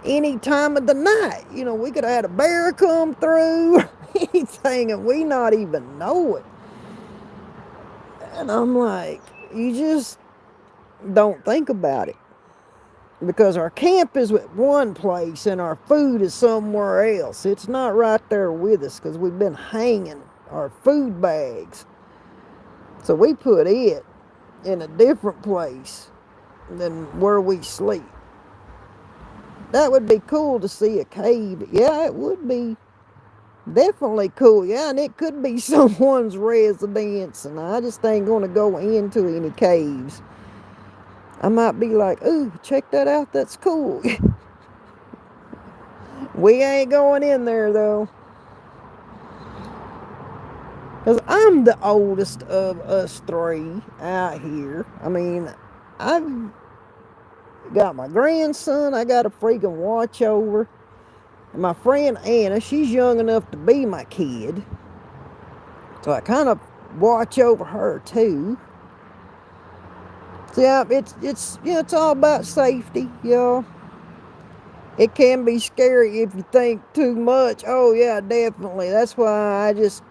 [SPEAKER 1] any time of the night. You know, we could have had a bear come through, anything, and we not even know it. And I'm like, you just don't think about it. Because our camp is at one place and our food is somewhere else. It's not right there with us because we've been hanging our food bags. So we put it in a different place than where we sleep. That would be cool to see a cave. Yeah, it would be definitely cool. Yeah, and it could be someone's residence, and I just ain't going to go into any caves. I might be like, ooh, check that out. That's cool. We ain't going in there, though. Because I'm the oldest of us three out here. I mean, I've got my grandson I got to freaking watch over. And my friend Anna, she's young enough to be my kid. So I kind of watch over her too. So yeah, it's all about safety, y'all. It can be scary if you think too much. Oh yeah, definitely. That's why I just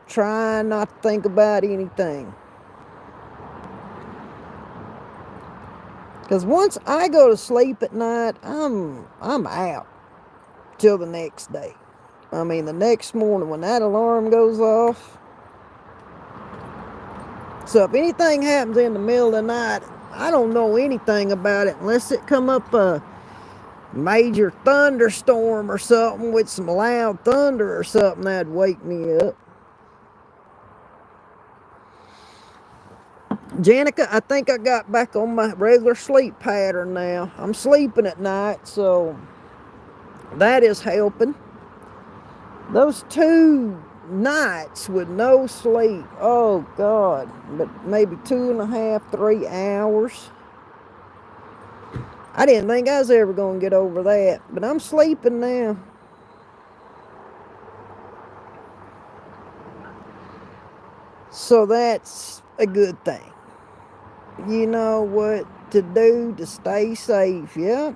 [SPEAKER 1] try not to think about anything. Because once I go to sleep at night, I'm out till the next day. I mean, the next morning when that alarm goes off. So if anything happens in the middle of the night, I don't know anything about it unless it come up a major thunderstorm or something with some loud thunder or something that'd wake me up. Janica, I think I got back on my regular sleep pattern now. I'm sleeping at night, so that is helping. Those 2 nights with no sleep, oh God, but maybe 2.5, 3 hours. I didn't think I was ever going to get over that, but I'm sleeping now. So that's a good thing. You know what to do to stay safe, yeah.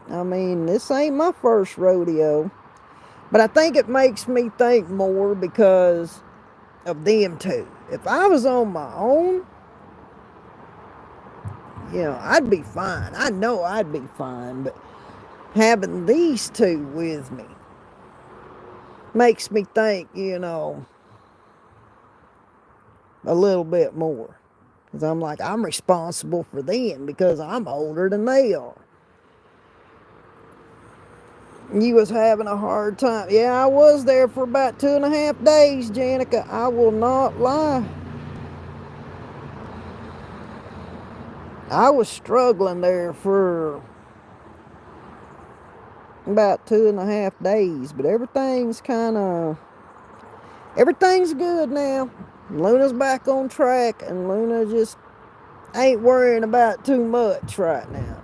[SPEAKER 1] I mean, this ain't my first rodeo. But I think it makes me think more because of them two. If I was on my own, you know, I'd be fine. I know I'd be fine, but having these two with me makes me think, you know, a little bit more. Because I'm like, I'm responsible for them because I'm older than they are. You was having a hard time. Yeah, I was there for about 2.5 days, Janica. I will not lie. I was struggling there for about 2.5 days, but everything's good now. Luna's back on track, and Luna just ain't worrying about too much right now.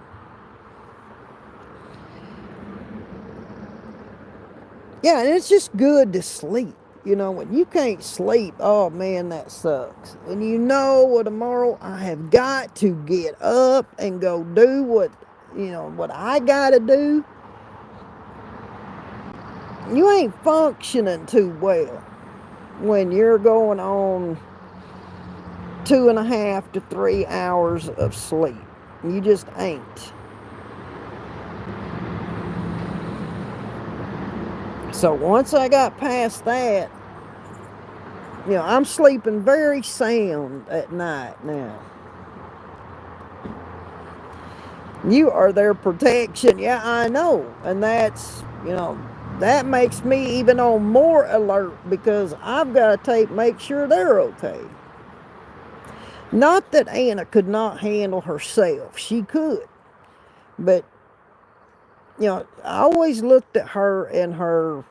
[SPEAKER 1] Yeah, and it's just good to sleep. You know, when you can't sleep, oh man, that sucks. When you know, well, tomorrow I have got to get up and go do what I gotta do. You ain't functioning too well. when you're going on 2.5 to 3 hours of sleep. You just ain't. So once I got past that, I'm sleeping very sound at night now. You are their protection. Yeah, I know. And that's, that makes me even on more alert because I've got to make sure they're okay. Not that Anna could not handle herself. She could. But, I always looked at her and her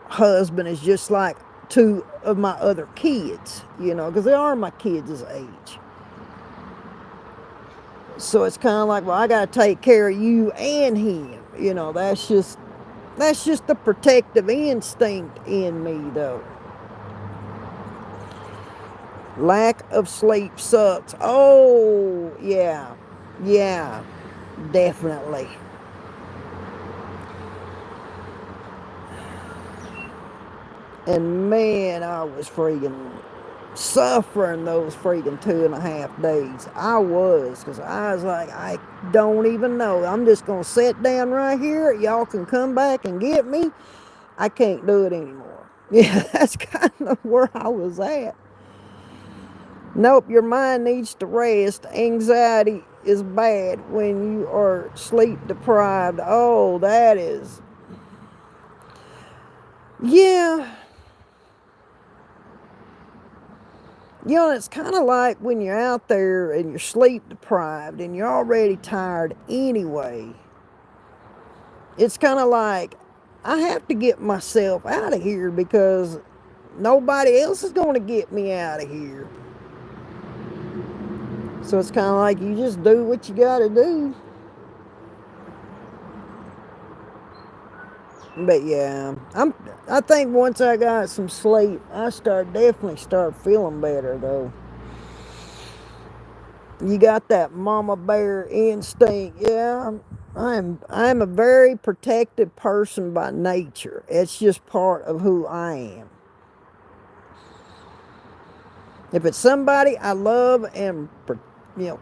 [SPEAKER 1] husband as just like two of my other kids, because they are my kids' age. So it's kind of like, well, I got to take care of you and him. That's just the protective instinct in me, though. Lack of sleep sucks. Oh, yeah. Yeah, definitely. And man, I was freaking suffering those freaking 2.5 days. I was, because I was like, I don't even know. I'm just going to sit down right here. Y'all can come back and get me. I can't do it anymore. Yeah, that's kind of where I was at. Nope, your mind needs to rest. Anxiety is bad when you are sleep deprived. Oh, that is. Yeah. It's kind of like when you're out there and you're sleep deprived and you're already tired anyway. It's kind of like, I have to get myself out of here because nobody else is going to get me out of here. So it's kind of like you just do what you got to do. But yeah, I think once I got some sleep, I definitely start feeling better though. You got that mama bear instinct. Yeah, I'm a very protective person by nature. It's just part of who I am. If it's somebody I love and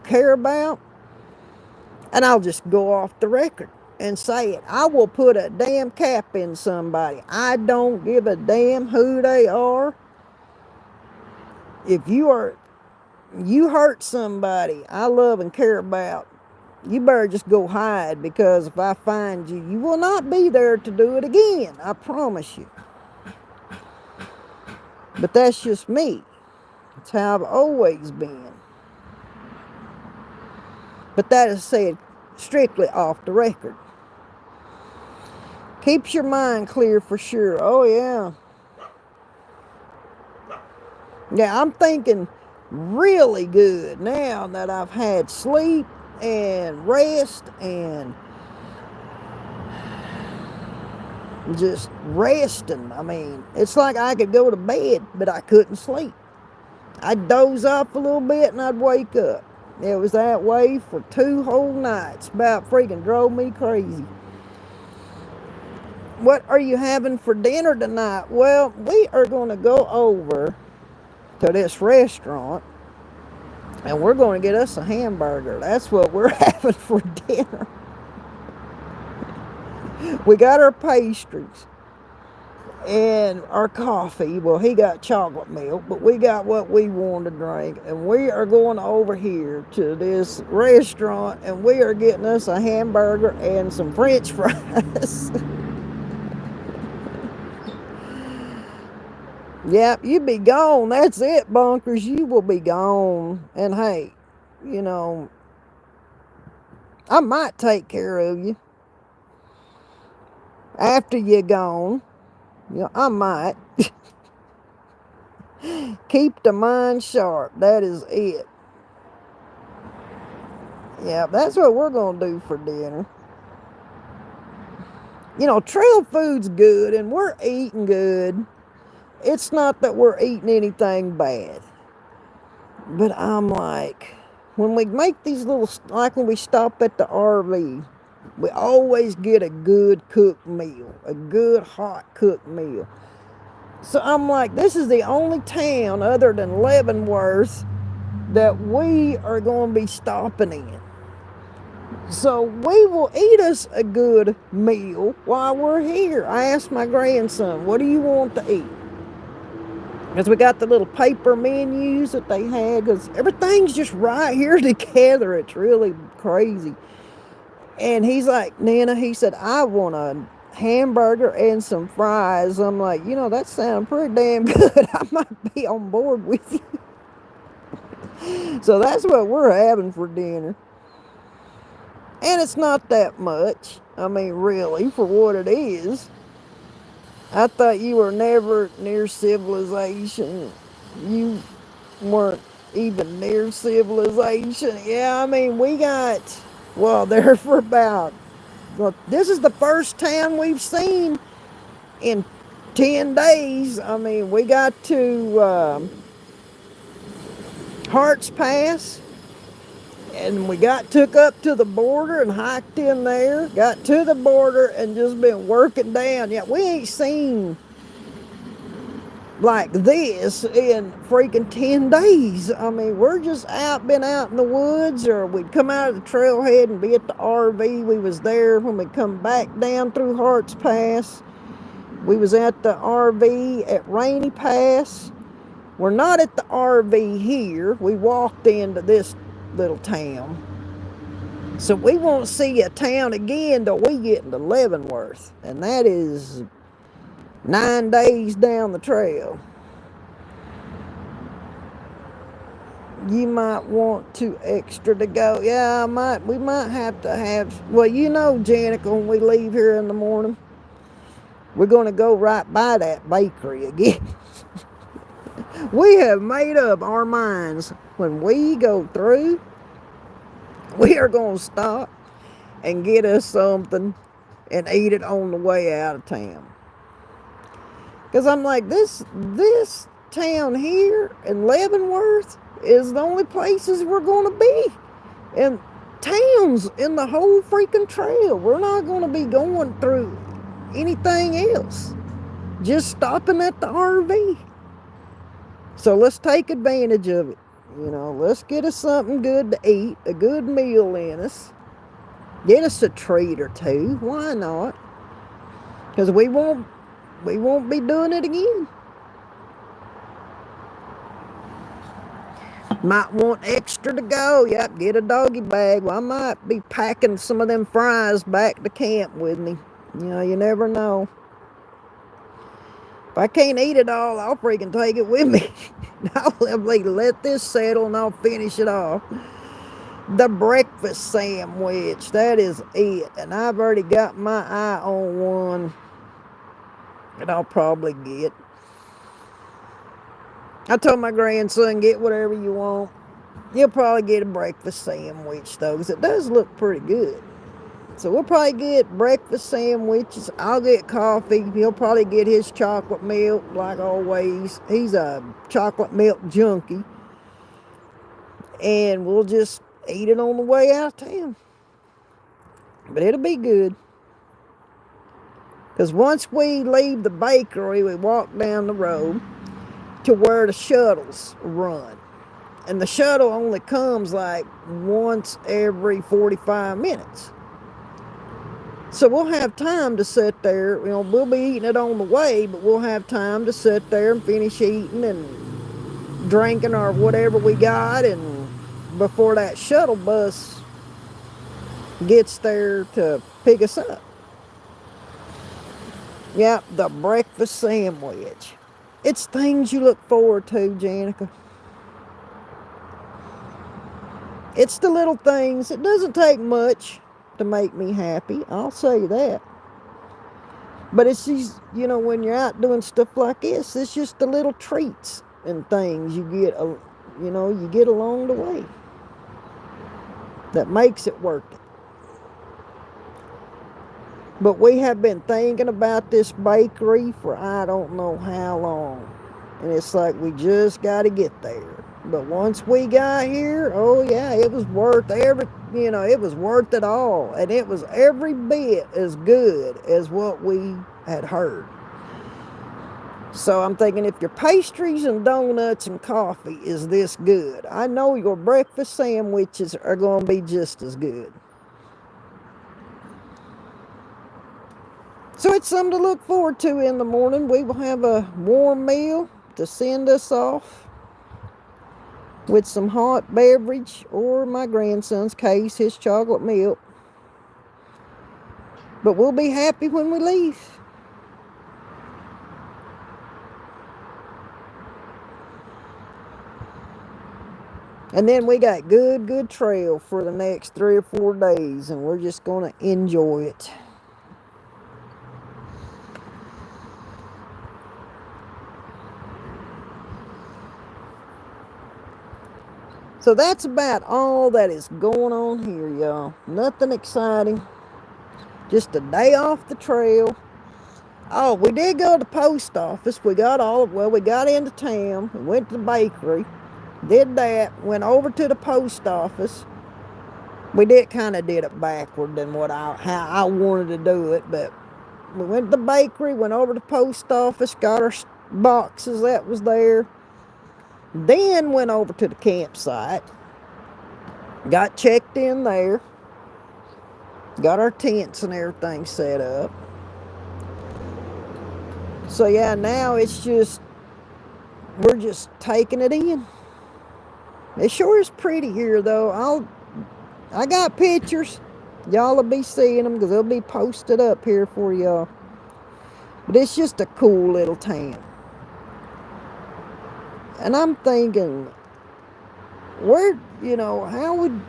[SPEAKER 1] care about, and I'll just go off the record and say it. I will put a damn cap in somebody. I don't give a damn who they are. If you hurt somebody I love and care about, you better just go hide, because if I find you, you will not be there to do it again. I promise you. But that's just me. It's how I've always been. But that is said strictly off the record. Keeps your mind clear for sure. Oh, yeah. Yeah, I'm thinking really good now that I've had sleep and rest and just resting. I mean, it's like I could go to bed, but I couldn't sleep. I'd doze off a little bit and I'd wake up. It was that way for 2 whole nights. About freaking drove me crazy. What are you having for dinner tonight? Well, we are going to go over to this restaurant and we're going to get us a hamburger. That's what we're having for dinner. We got our pastries and our coffee. Well, he got chocolate milk, but we got what we want to drink. And we are going over here to this restaurant and we are getting us a hamburger and some French fries. Yep, you be gone. That's it, bunkers. You will be gone. And hey, I might take care of you after you're gone. I might. Keep the mind sharp. That is it. Yeah, that's what we're going to do for dinner. Trail food's good and we're eating good. It's not that we're eating anything bad. But I'm like, when we make these little, like when we stop at the RV, we always get a good cooked meal, a good hot cooked meal. So I'm like, this is the only town other than Leavenworth that we are going to be stopping in. So we will eat us a good meal while we're here. I asked my grandson, what do you want to eat? Because we got the little paper menus that they had, because everything's just right here together. It's really crazy. And he's like, Nana, he said, I want a hamburger and some fries. I'm like, that sounds pretty damn good. I might be on board with you. So that's what we're having for dinner. And it's not that much. I mean, really, for what it is. I thought you were never near civilization. You weren't even near civilization. Yeah, I mean, we got, there for about, this is the first town we've seen in 10 days. I mean, we got to Harts Pass, and we took up to the border and hiked in there, got to the border and just been working down. Yeah, we ain't seen like this in freaking 10 days. I mean, we're just been out in the woods, or we'd come out of the trailhead and be at the RV. We was there when we come back down through Harts Pass. We was at the RV at Rainy Pass. We're not at the RV here. We walked into this little town. So we won't see a town again till we get into Leavenworth. And that is 9 days down the trail. You might want to extra to go. Yeah, we might have to have, Janica, when we leave here in the morning, we're going to go right by that bakery again. We have made up our minds. When we go through, we are going to stop and get us something and eat it on the way out of town. Because I'm like, this town here in Leavenworth is the only places we're going to be. And towns in the whole freaking trail. We're not going to be going through anything else. Just stopping at the RV. So let's take advantage of it. Let's get us something good to eat, a good meal in us. Get us a treat or two. Why not? Because we won't be doing it again. Might want extra to go. Yep, get a doggy bag. Well, I might be packing some of them fries back to camp with me. You never know. If I can't eat it all, I'll freaking take it with me. I'll let this settle and I'll finish it off. The breakfast sandwich, that is it. And I've already got my eye on one that I'll probably get. I told my grandson, get whatever you want. He'll probably get a breakfast sandwich, though, because it does look pretty good. So we'll probably get breakfast sandwiches. I'll get coffee. He'll probably get his chocolate milk, like always. He's a chocolate milk junkie. And we'll just eat it on the way out of town. But it'll be good. Because once we leave the bakery, we walk down the road to where the shuttles run. And the shuttle only comes like once every 45 minutes. So we'll have time to sit there. We'll be eating it on the way, but we'll have time to sit there and finish eating and drinking or whatever we got, and before that shuttle bus gets there to pick us up. Yep, the breakfast sandwich. It's things you look forward to, Janica. It's the little things. It doesn't take much to make me happy, I'll say that. But it's these, when you're out doing stuff like this, it's just the little treats and things you get along the way that makes it worth it. But we have been thinking about this bakery for I don't know how long. And it's like we just got to get there. But once we got here, oh yeah, it was worth it was worth it all. And it was every bit as good as what we had heard. So I'm thinking, if your pastries and donuts and coffee is this good, I know your breakfast sandwiches are going to be just as good. So it's something to look forward to in the morning. We will have a warm meal to send us off with some hot beverage, or my grandson's case, his chocolate milk. But we'll be happy when we leave. And then we got good trail for the next 3 or 4 days, and we're just going to enjoy it. So that's about all that is going on here, y'all. Nothing exciting. Just a day off the trail. Oh, we did go to the post office. We got into town. We went to the bakery. Did that. Went over to the post office. We kind of did it backward than how I wanted to do it. But we went to the bakery, went over to the post office, got our boxes that was there. Then went over to the campsite. Got checked in there. Got our tents and everything set up. So yeah, now it's just, we're just taking it in. It sure is pretty here though. I got pictures. Y'all will be seeing them because they'll be posted up here for y'all. But it's just a cool little town. And I'm thinking, how would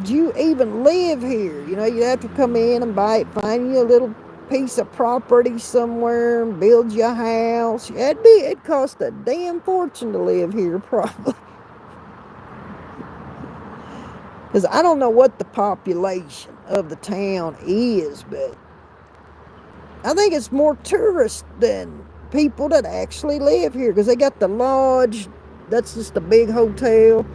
[SPEAKER 1] you even live here? You have to come in and find you a little piece of property somewhere and build you a house. It'd cost a damn fortune to live here, probably. Because I don't know what the population of the town is, but I think it's more tourists than people that actually live here. Because they got the lodge, that's just a big hotel.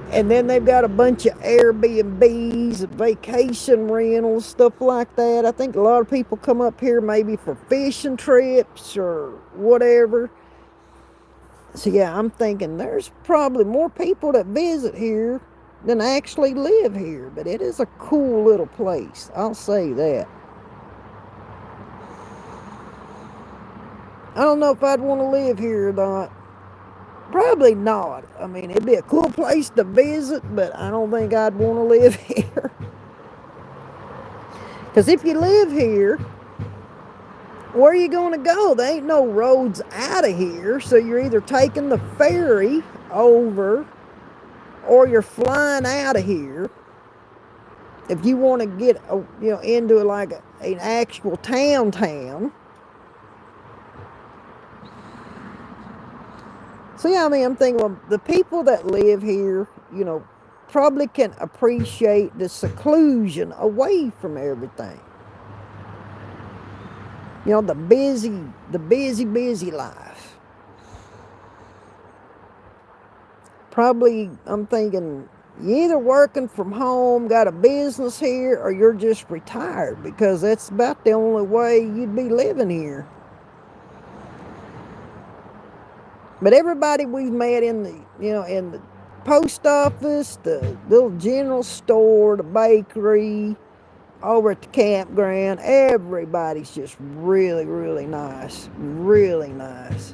[SPEAKER 1] And then they've got a bunch of Airbnbs, vacation rentals, stuff like that. I think a lot of people come up here maybe for fishing trips or whatever. So yeah, I'm thinking there's probably more people that visit here than actually live here. But it is a cool little place, I'll say that. I don't know if I'd want to live here or not. Probably not. I mean, it'd be a cool place to visit, but I don't think I'd want to live here. Because if you live here, where are you going to go? There ain't no roads out of here. So you're either taking the ferry over or you're flying out of here. If you want to get, into like an actual town. So yeah, I mean, I'm thinking, well, the people that live here, probably can appreciate the seclusion away from everything. The busy life. Probably, I'm thinking, you're either working from home, got a business here, or you're just retired, because that's about the only way you'd be living here. But everybody we've met in the post office, the little general store, the bakery, over at the campground, everybody's just really, really nice. Really nice.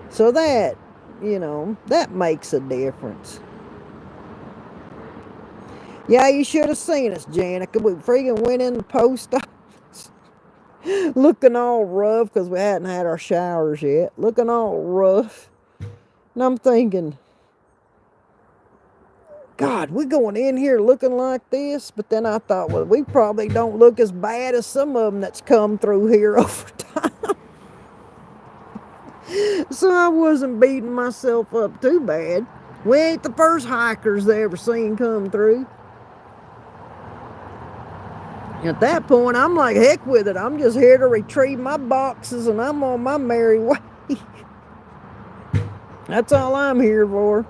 [SPEAKER 1] So that, that makes a difference. Yeah, you should have seen us, Janica. We freaking went in the post office. Looking all rough because we hadn't had our showers yet. Looking all rough. And I'm thinking, God, we're going in here looking like this. But then I thought, well, we probably don't look as bad as some of them that's come through here over time. So I wasn't beating myself up too bad. We ain't the first hikers they ever seen come through. At that point, I'm like, heck with it. I'm just here to retrieve my boxes and I'm on my merry way. That's all I'm here for.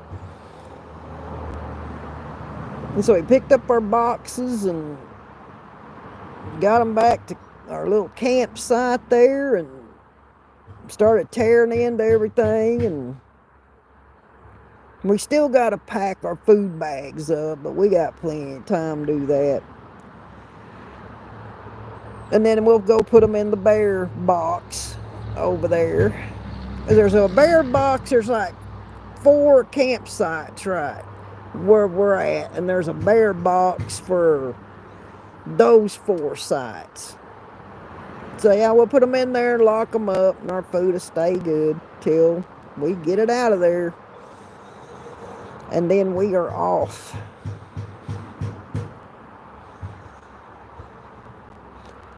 [SPEAKER 1] And so we picked up our boxes and got them back to our little campsite there and started tearing into everything, and we still got to pack our food bags up, but we got plenty of time to do that. And then we'll go put them in the bear box over there. There's a bear box, there's like 4 campsites right where we're at, and there's a bear box for those 4 sites. So yeah, we'll put them in there, lock them up, and our food will stay good till we get it out of there. And then we are off.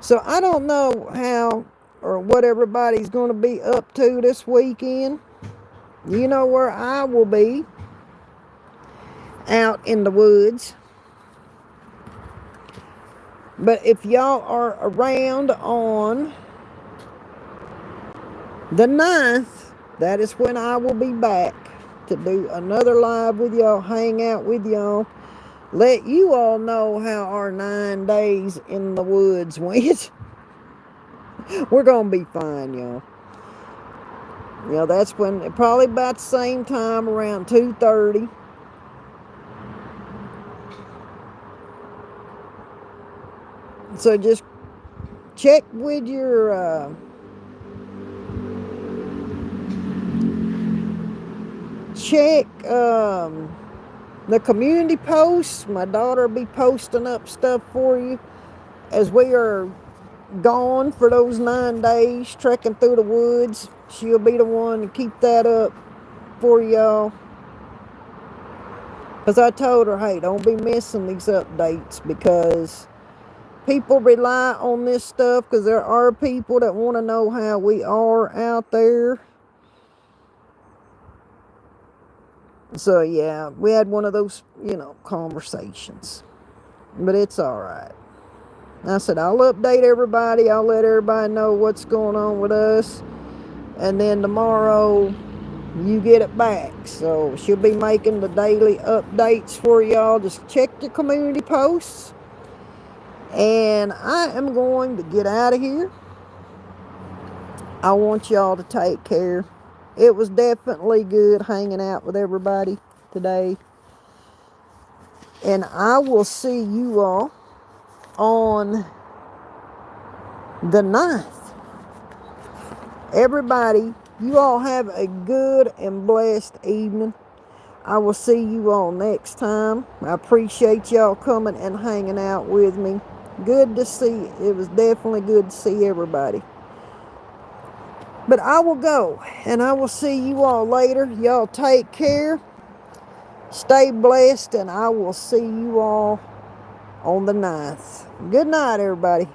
[SPEAKER 1] So I don't know how or what everybody's going to be up to this weekend. You know where I will be, out in the woods. But if y'all are around on the 9th, that is when I will be back to do another live with y'all, hang out with y'all, let you all know how our 9 days in the woods went. We're going to be fine, y'all. You know, that's when, probably about the same time, around 2:30. So just check with your the community posts. My daughter will be posting up stuff for you as we are gone for those 9 days trekking through the woods. She'll be the one to keep that up for y'all. Because I told her, hey, don't be missing these updates, because people rely on this stuff, because there are people that want to know how we are out there. So yeah, we had one of those, conversations. But it's alright. I said, I'll update everybody. I'll let everybody know what's going on with us. And then tomorrow, you get it back. So she'll be making the daily updates for y'all. Just check your community posts. And I am going to get out of here. I want y'all to take care. It was definitely good hanging out with everybody today. And I will see you all on the 9th. Everybody, you all have a good and blessed evening. I will see you all next time. I appreciate y'all coming and hanging out with me. Good to see. It was definitely good to see everybody. But I will go, and I will see you all later. Y'all take care. Stay blessed, and I will see you all on the 9th. Good night, everybody.